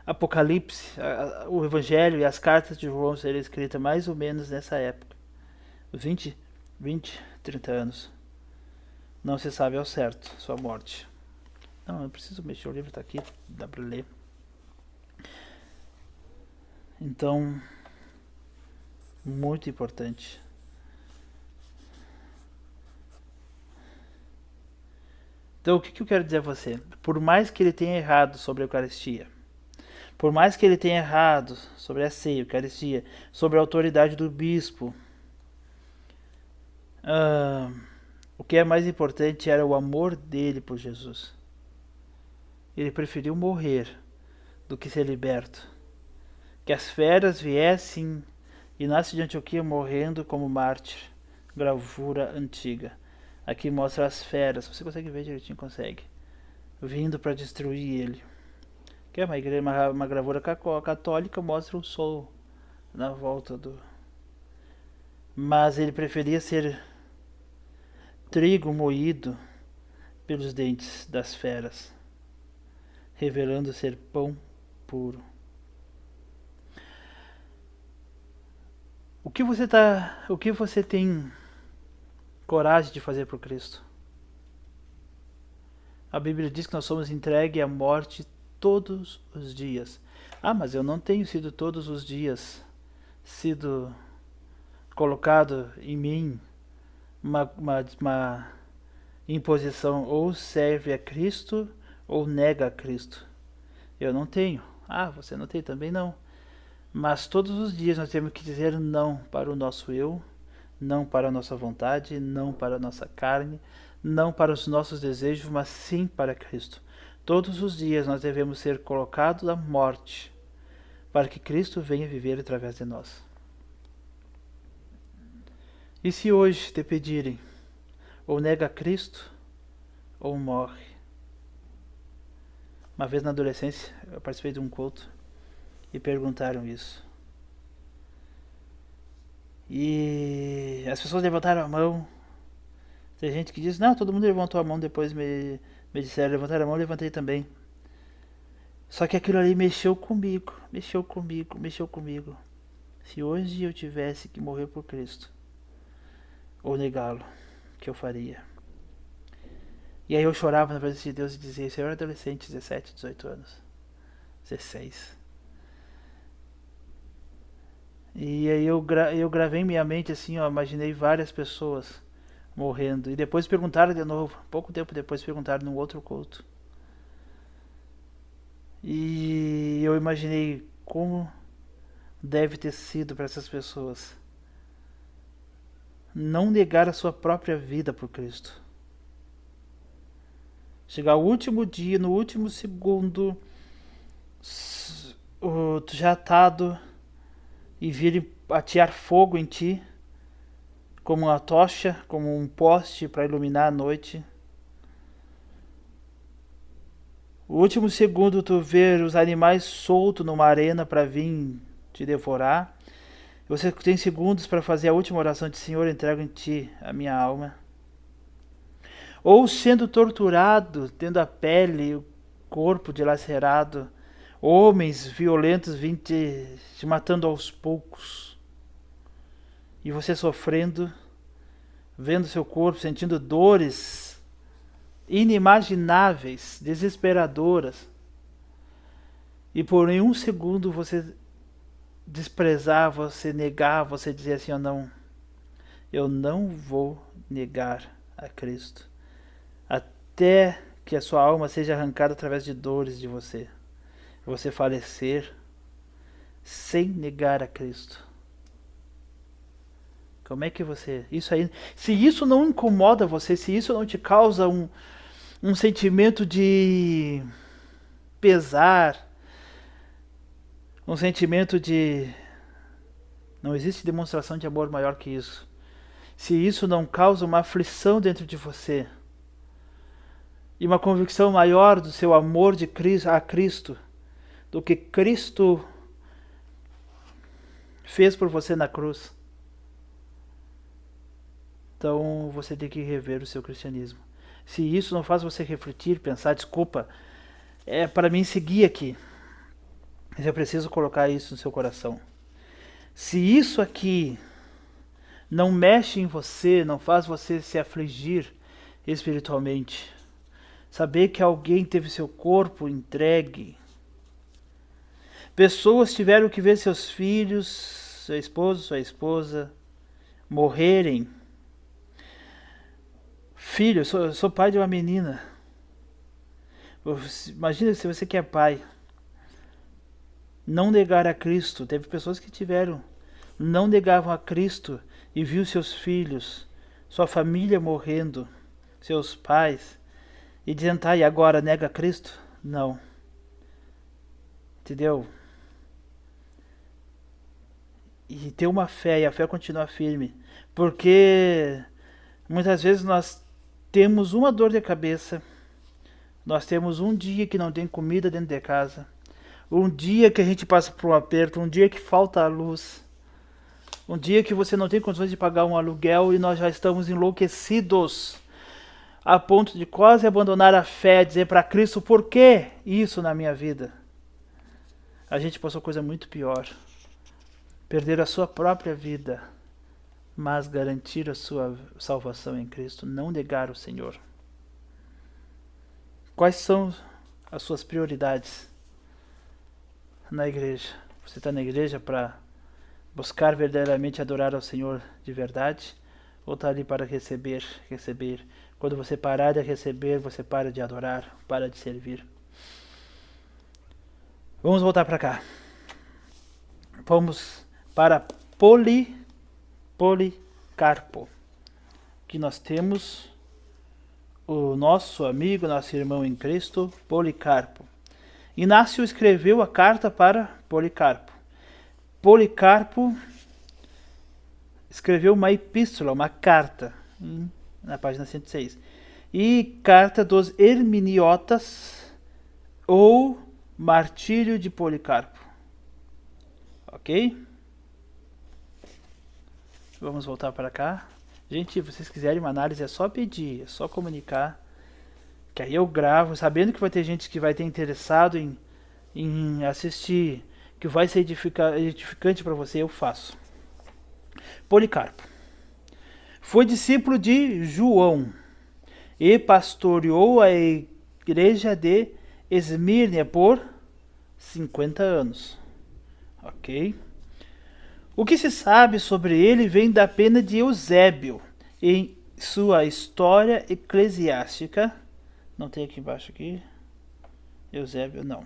Apocalipse, o Evangelho e as cartas de João serem escritas mais ou menos nessa época. 20, 30 anos. Não se sabe ao certo sua morte. Não, eu preciso mexer, o livro está aqui, dá para ler. Então, muito importante. Então, o que eu quero dizer a você? Por mais que ele tenha errado sobre a Eucaristia, por mais que ele tenha errado sobre a ceia, a Eucaristia, sobre a autoridade do bispo, o que é mais importante era o amor dele por Jesus. Ele preferiu morrer do que ser liberto. Que as feras viessem, Inácio de Antioquia morrendo como mártir, gravura antiga. Aqui mostra as feras. Você consegue ver direitinho? Consegue. Vindo para destruir ele. Que é uma gravura católica, mostra o sol na volta do... Mas ele preferia ser trigo moído pelos dentes das feras, revelando ser pão puro. O que você tem coragem de fazer por Cristo? A Bíblia diz que nós somos entregues à morte todos os dias. Ah, mas eu não tenho sido todos os dias sido colocado em mim uma imposição, ou serve a Cristo ou nega a Cristo. Eu não tenho. Ah, você não tem também? Não. Mas todos os dias nós temos que dizer não para o nosso eu, não para a nossa vontade, não para a nossa carne, não para os nossos desejos, mas sim para Cristo. Todos os dias nós devemos ser colocados à morte, para que Cristo venha viver através de nós. E se hoje te pedirem, ou nega Cristo, ou morre. Uma vez na adolescência, eu participei de um culto e perguntaram isso. E as pessoas levantaram a mão. Tem gente que diz, não, todo mundo levantou a mão, depois me disseram, levantaram a mão, eu levantei também. Só que aquilo ali mexeu comigo. Se hoje eu tivesse que morrer por Cristo, ou negá-lo, que eu faria? E aí eu chorava na presença de Deus e dizia, isso eu era adolescente, 17, 18 anos, 16. E aí eu gravei em minha mente assim, ó, imaginei várias pessoas morrendo. E depois perguntaram de novo, pouco tempo depois perguntaram num outro culto. E eu imaginei como deve ter sido para essas pessoas não negar a sua própria vida por Cristo. Chegar ao último dia, no último segundo, já atado, e virem atear fogo em ti, como uma tocha, como um poste para iluminar a noite. O último segundo tu ver os animais soltos numa arena para vir te devorar. Você tem segundos para fazer a última oração de Senhor, entrego em ti a minha alma. Ou sendo torturado, tendo a pele, o corpo dilacerado, homens violentos vindo te matando aos poucos. E você sofrendo, vendo seu corpo, sentindo dores inimagináveis, desesperadoras. E por um segundo você desprezar, você negar, você dizer assim, eu não vou negar a Cristo. Até que a sua alma seja arrancada através de dores de você. Você falecer sem negar a Cristo. Como é que você... Isso aí, se isso não incomoda você, se isso não te causa um sentimento de pesar, um sentimento de... Não existe demonstração de amor maior que isso. Se isso não causa uma aflição dentro de você e uma convicção maior do seu amor de Cristo, a Cristo, do que Cristo fez por você na cruz, então você tem que rever o seu cristianismo. Se isso não faz você refletir, pensar, desculpa, é para mim seguir aqui, mas eu preciso colocar isso no seu coração. Se isso aqui não mexe em você, não faz você se afligir espiritualmente, saber que alguém teve seu corpo entregue, pessoas tiveram que ver seus filhos, seu esposo, sua esposa morrerem. Filho, eu sou pai de uma menina. Imagina se você que é pai. Não negar a Cristo. Teve pessoas que não negavam a Cristo e viu seus filhos, sua família morrendo, seus pais, e dizendo, tá, e agora nega a Cristo? Não. Entendeu? e ter uma fé, e a fé continuar firme. Porque muitas vezes nós temos uma dor de cabeça, nós temos um dia que não tem comida dentro de casa, um dia que a gente passa por um aperto, um dia que falta a luz, um dia que você não tem condições de pagar um aluguel e nós já estamos enlouquecidos a ponto de quase abandonar a fé, dizer para Cristo, por que isso na minha vida? A gente passou coisa muito pior. Perder a sua própria vida, mas garantir a sua salvação em Cristo, não negar o Senhor. Quais são as suas prioridades na igreja? Você está na igreja para buscar verdadeiramente adorar ao Senhor de verdade? Ou está ali para receber? Quando você parar de receber, você para de adorar, para de servir. Vamos voltar para cá. Vamos para Policarpo. Que nós temos o nosso amigo, nosso irmão em Cristo, Policarpo. Inácio escreveu a carta para Policarpo. Policarpo escreveu uma epístola, uma carta, na página 106. E carta dos Hermeniotas ou martírio de Policarpo. Ok? Vamos voltar para cá. Gente, se vocês quiserem uma análise, é só pedir, é só comunicar. Que aí eu gravo, sabendo que vai ter gente que vai ter interessado em assistir, que vai ser edificante para você, eu faço. Policarpo foi discípulo de João e pastoreou a igreja de Esmirna por 50 anos. Ok? O que se sabe sobre ele vem da pena de Eusébio em sua História Eclesiástica. Não tem aqui embaixo aqui. Eusébio, não.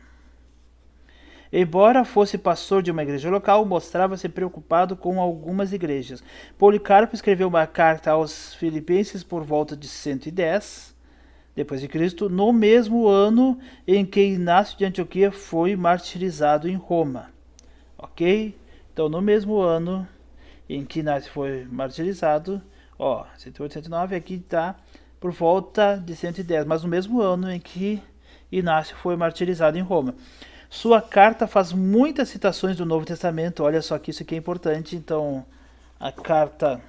Embora fosse pastor de uma igreja local, mostrava-se preocupado com algumas igrejas. Policarpo escreveu uma carta aos Filipenses por volta de 110 depois de Cristo, no mesmo ano em que Inácio de Antioquia foi martirizado em Roma. Ok? Então, no mesmo ano em que Inácio foi martirizado, 108, 109, aqui está por volta de 110, mas no mesmo ano em que Inácio foi martirizado em Roma. Sua carta faz muitas citações do Novo Testamento, olha só que isso aqui é importante. Então, a carta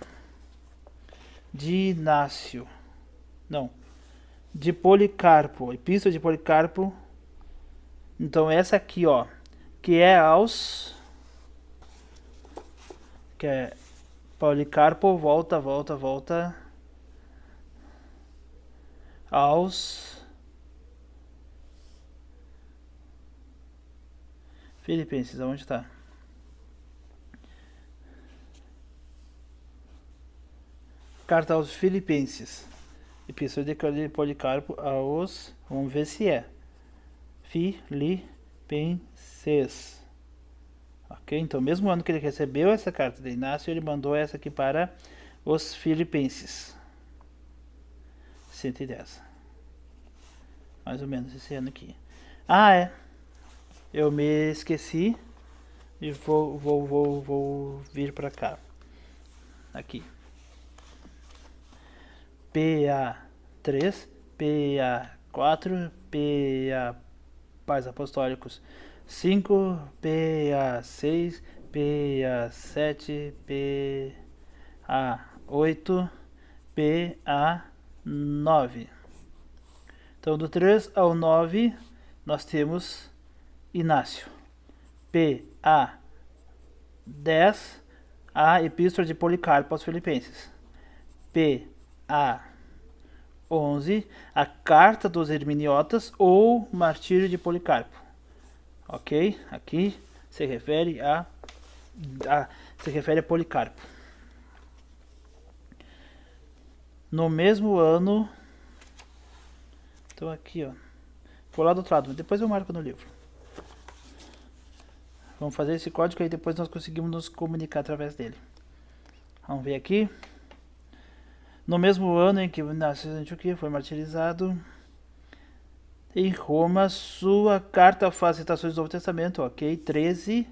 de Inácio, de Policarpo, Epístola de Policarpo, então essa aqui, que é Policarpo, volta aos Filipenses, aonde está? Carta aos Filipenses. Epístola de Policarpo aos... Vamos ver se é. Filipenses. Ok? Então, mesmo ano que ele recebeu essa carta de Inácio, ele mandou essa aqui para os Filipenses. 110. Mais ou menos esse ano aqui. Eu me esqueci e vou vir para cá. Aqui. PA3, PA4, PA Pais Apostólicos 5, PA6, PA7, PA8, PA9. Então, do 3 ao 9, nós temos Inácio. PA10, a Epístola de Policarpo aos Filipenses. PA11, a Carta dos Hermeniotas ou Martírio de Policarpo. Ok? Aqui se refere a Policarpo. No mesmo ano, então aqui, vou lá do outro lado, depois eu marco no livro. Vamos fazer esse código aí, depois nós conseguimos nos comunicar através dele. Vamos ver aqui. No mesmo ano em que Inácio de Antioquia foi martirizado em Roma, sua carta faz citações do Novo Testamento, ok? 13.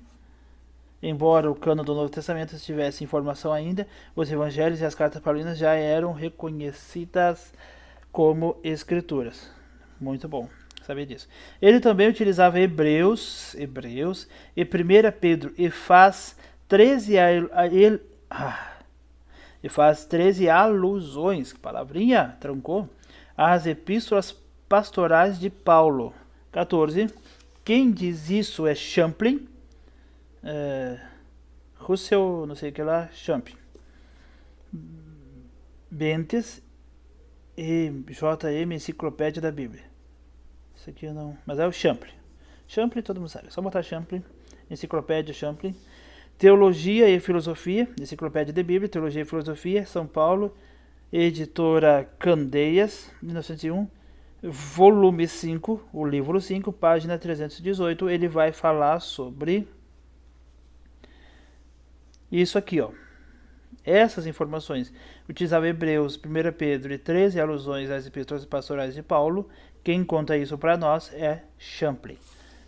Embora o cânon do Novo Testamento tivesse informação ainda, os evangelhos e as cartas paulinas já eram reconhecidas como escrituras. Muito bom saber disso. Ele também utilizava Hebreus e 1 Pedro e faz 13 alusões, que palavrinha, trancou, às epístolas pastorais de Paulo. 14. Quem diz isso é Champlin, Russell, não sei o que lá, Champlin, Bentes e JM, Enciclopédia da Bíblia. Isso aqui eu não... Mas é o Champlin. Champlin todo mundo sabe. É só botar Champlin. Enciclopédia Champlin. Teologia e Filosofia. Enciclopédia da Bíblia. Teologia e Filosofia. São Paulo. Editora Candeias. 1901. Volume 5. O livro 5. Página 318. Ele vai falar sobre... isso aqui, ó. Essas informações. Utilizava Hebreus, 1 Pedro e 13 alusões às epístolas pastorais de Paulo. Quem conta isso para nós é Champlin.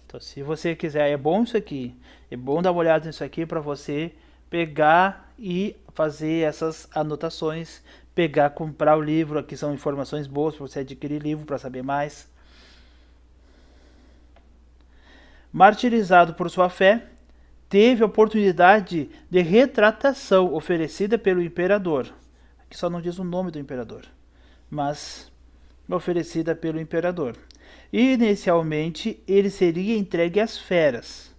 Então, se você quiser, é bom isso aqui. É bom dar uma olhada nisso aqui para você pegar e fazer essas anotações. Pegar, comprar o livro. Aqui são informações boas para você adquirir livro, para saber mais. Martirizado por sua fé, teve a oportunidade de retratação oferecida pelo imperador. Aqui só não diz o nome do imperador, mas oferecida pelo imperador. Inicialmente, ele seria entregue às feras.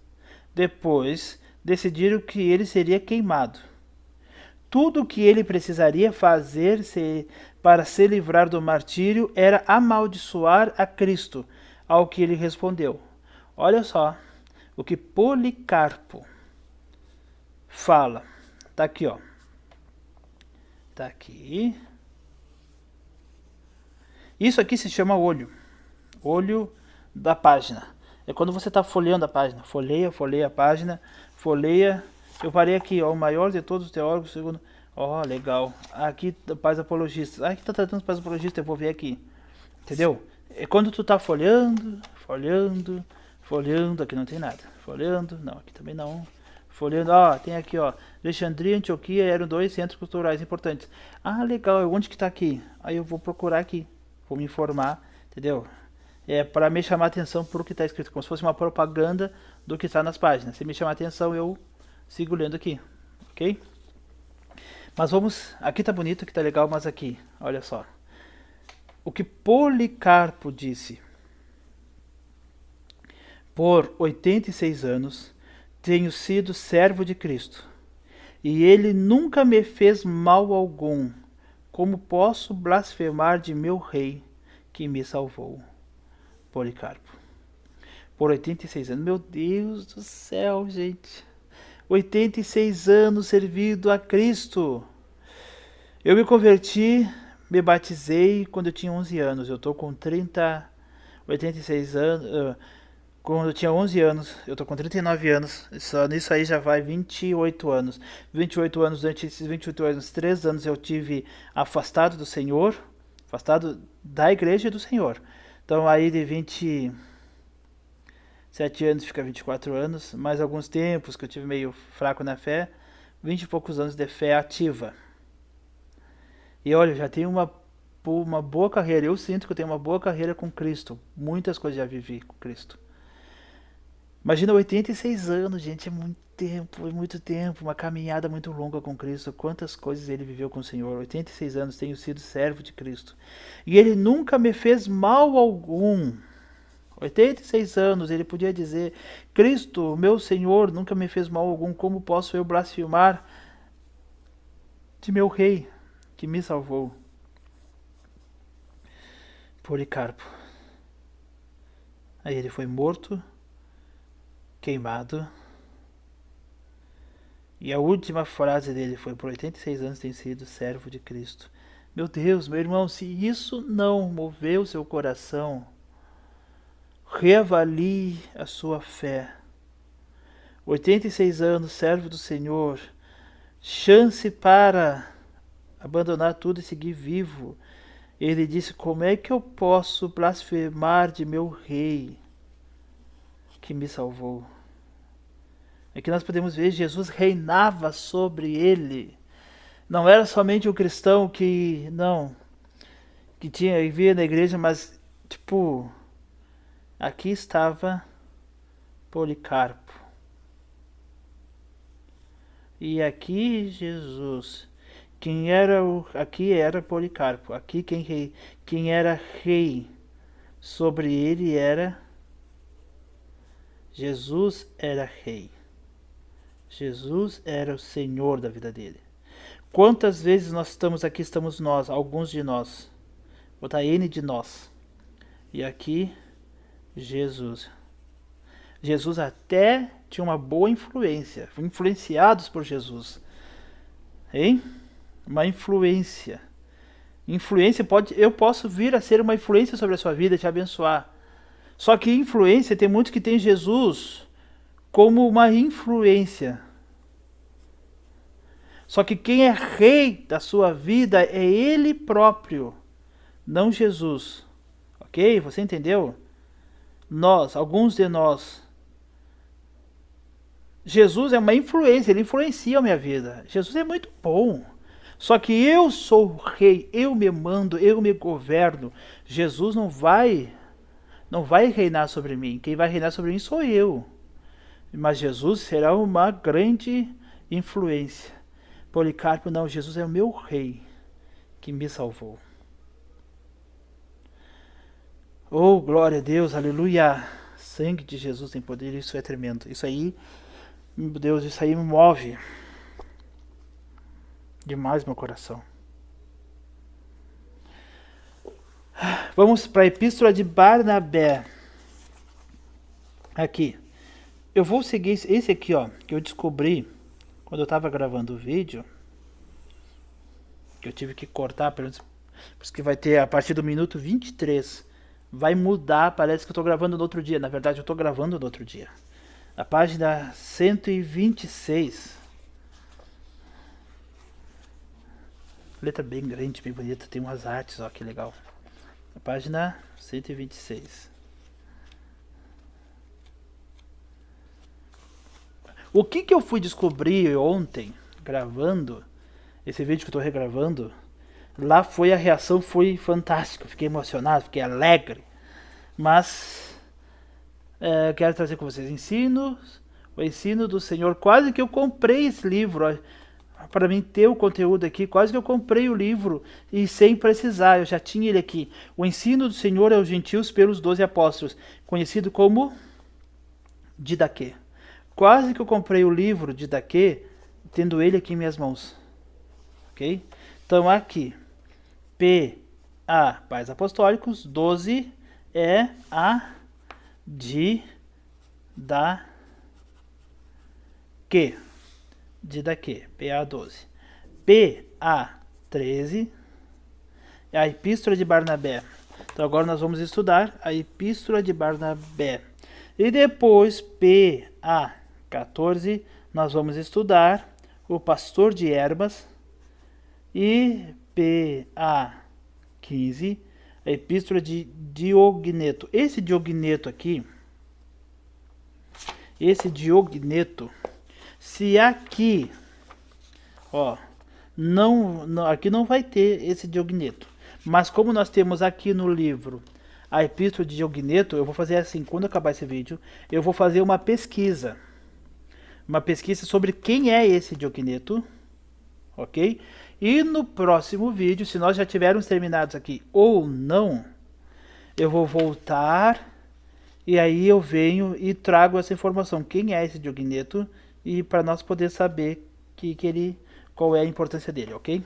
Depois, decidiram que ele seria queimado. Tudo o que ele precisaria fazer para se livrar do martírio era amaldiçoar a Cristo, ao que ele respondeu. Olha só o que Policarpo fala. Tá aqui, ó. Tá aqui. Isso aqui se chama olho. Olho da página. É quando você está folheando a página. Folheia a página. Folheia. Eu parei aqui, ó. O maior de todos os teólogos, segundo... Ó, legal. Aqui, pais apologistas. Aqui tá tratando dos pais apologistas, eu vou ver aqui. Entendeu? É quando tu tá folheando. Aqui não tem nada. Folheando, não, aqui também não. Folheando, ó, tem aqui, ó. Alexandria e Antioquia eram 2 centros culturais importantes. Ah, legal, onde que tá aqui? Aí eu vou procurar aqui. Vou me informar, entendeu? É para me chamar a atenção por o que está escrito, como se fosse uma propaganda do que está nas páginas. Se me chamar a atenção, eu sigo lendo aqui, ok? Mas vamos, aqui tá bonito, aqui tá legal, mas aqui, olha só. O que Policarpo disse. Por 86 anos, tenho sido servo de Cristo, e ele nunca me fez mal algum. Como posso blasfemar de meu rei, que me salvou? Policarpo. Por 86 anos. Meu Deus do céu, gente. 86 anos servido a Cristo. Eu me converti, me batizei quando eu tinha 11 anos. Eu estou com 86 anos... Quando eu tinha 11 anos, eu tô com 39 anos, só nisso aí já vai 28 anos. 28 anos, durante esses 28 anos, 3 anos eu tive afastado do Senhor, afastado da igreja e do Senhor. Então aí de 27 anos fica 24 anos, mais alguns tempos que eu tive meio fraco na fé, 20 e poucos anos de fé ativa. E olha, eu já tenho uma boa carreira, eu sinto que eu tenho uma boa carreira com Cristo, muitas coisas já vivi com Cristo. Imagina 86 anos, gente, é muito tempo, uma caminhada muito longa com Cristo. Quantas coisas ele viveu com o Senhor. 86 anos, tenho sido servo de Cristo. E ele nunca me fez mal algum. 86 anos, ele podia dizer, Cristo, meu Senhor, nunca me fez mal algum. Como posso eu blasfemar de meu rei, que me salvou? Policarpo. Aí ele foi morto, queimado. E a última frase dele foi: por 86 anos tem sido servo de Cristo. Meu Deus, meu irmão, se isso não moveu seu coração, reavalie a sua fé. 86 anos, servo do Senhor, chance para abandonar tudo e seguir vivo. Ele disse: como é que eu posso blasfemar de meu rei que me salvou? Aqui nós podemos ver Jesus reinava sobre ele. Não era somente um cristão que vivia na igreja, mas tipo, aqui estava Policarpo. E aqui Jesus. Aqui era Policarpo. Aqui quem era rei sobre ele era Jesus. Era rei. Jesus era o Senhor da vida dele. Quantas vezes nós estamos aqui, estamos nós, alguns de nós. Vou botar N de nós. E aqui Jesus. Jesus até tinha uma boa influência. Influenciados por Jesus. Hein? Uma influência. Eu posso vir a ser uma influência sobre a sua vida, te abençoar. Só que influência, tem muitos que tem Jesus como uma influência. Só que quem é rei da sua vida é Ele próprio, não Jesus. Ok? Você entendeu? Alguns de nós. Jesus é uma influência, Ele influencia a minha vida. Jesus é muito bom. Só que eu sou o rei, eu me mando, eu me governo. Jesus não vai reinar sobre mim. Quem vai reinar sobre mim sou eu. Mas Jesus será uma grande influência. Policarpo não, Jesus é o meu rei que me salvou. Oh, glória a Deus, aleluia. Sangue de Jesus tem poder, isso é tremendo. Isso aí, meu Deus, isso aí me move demais meu coração. Vamos para a Epístola de Barnabé. Aqui. Eu vou seguir esse aqui, ó, que eu descobri quando eu estava gravando o vídeo. Que eu tive que cortar, por isso que vai ter a partir do minuto 23. Vai mudar, parece que eu estou gravando no outro dia. Na verdade, eu estou gravando no outro dia. A página 126. Letra bem grande, bem bonita. Tem umas artes, ó, que legal. A página 126. O que eu fui descobrir ontem, gravando, esse vídeo que eu estou regravando, lá a reação foi fantástica. Fiquei emocionado, fiquei alegre. Mas quero trazer com vocês o ensino do Senhor. Quase que eu comprei esse livro, para mim ter o conteúdo aqui. Quase que eu comprei o livro e sem precisar, eu já tinha ele aqui. O ensino do Senhor aos gentios pelos 12 apóstolos, conhecido como Didaquê. Quase que eu comprei o livro Didaquê, tendo ele aqui em minhas mãos. Ok? Então aqui, P.A. Pais Apostólicos, 12 é a Didaquê. Didaquê, PA 12. PA 13 é a Epístola de Barnabé. Então agora nós vamos estudar a Epístola de Barnabé. E depois, PA 14, nós vamos estudar o Pastor de Hermas. E PA 15, a Epístola de Diogneto. Esse Diogneto aqui, se aqui, ó, aqui não vai ter esse Diogneto. Mas como nós temos aqui no livro a Epístola de Diogneto, eu vou fazer assim, quando acabar esse vídeo, eu vou fazer uma pesquisa. Uma pesquisa sobre quem é esse Diogneto, ok? E no próximo vídeo, se nós já tivermos terminados aqui ou não, eu vou voltar e aí eu venho e trago essa informação. Quem é esse Diogneto? E para nós poder saber qual é a importância dele, ok?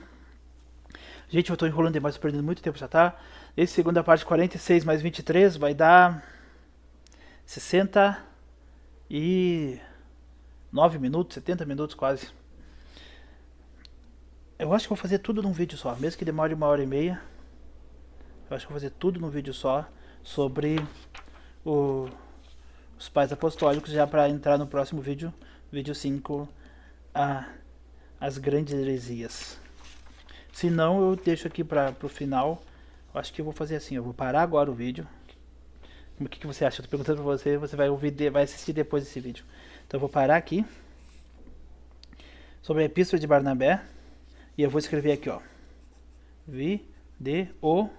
Gente, eu estou enrolando demais, perdendo muito tempo já, tá? Esse segunda parte, 46 mais 23, vai dar 69 minutos, 70 minutos quase. Eu acho que vou fazer tudo num vídeo só, mesmo que demore 1h30. Eu acho que vou fazer tudo num vídeo só sobre os pais apostólicos, já para entrar no próximo vídeo, vídeo 5, as grandes heresias. Se não, eu deixo aqui para o final. Eu acho que eu vou fazer assim, eu vou parar agora o vídeo. O que você acha? Eu tô perguntando para você, você vai assistir depois desse vídeo. Então eu vou parar aqui. sobre a Epístola de Barnabé. E eu vou escrever aqui, ó. Vídeo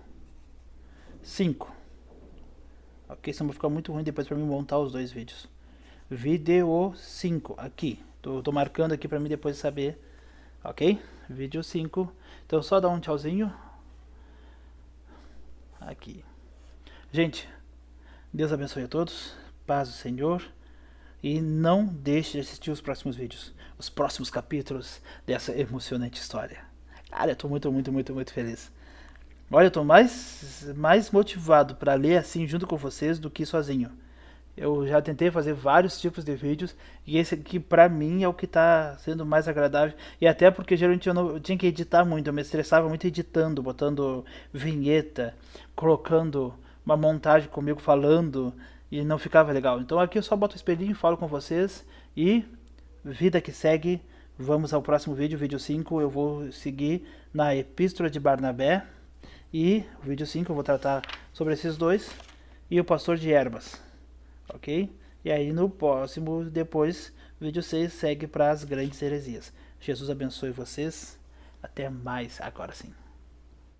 5. Ok, senão vai ficar muito ruim depois para mim montar os dois vídeos. Vídeo 5, aqui. Tô marcando aqui para mim depois saber. Ok? Vídeo 5. Então só dá um tchauzinho. Aqui. Gente, Deus abençoe a todos. Paz do Senhor. E não deixe de assistir os próximos vídeos. Os próximos capítulos dessa emocionante história. Cara, eu tô muito feliz. Olha, eu tô mais motivado para ler assim junto com vocês do que sozinho. Eu já tentei fazer vários tipos de vídeos e esse aqui pra mim é o que tá sendo mais agradável. E até porque geralmente eu tinha que editar muito, eu me estressava muito editando, botando vinheta, colocando uma montagem comigo falando e não ficava legal. Então aqui eu só boto o espelhinho, falo com vocês e vida que segue. Vamos ao próximo vídeo, vídeo 5, eu vou seguir na Epístola de Barnabé. E o vídeo 5 eu vou tratar sobre esses dois e o pastor de ervas. Ok? E aí no próximo, depois, vídeo 6 segue para as grandes heresias. Jesus abençoe vocês. Até mais agora sim.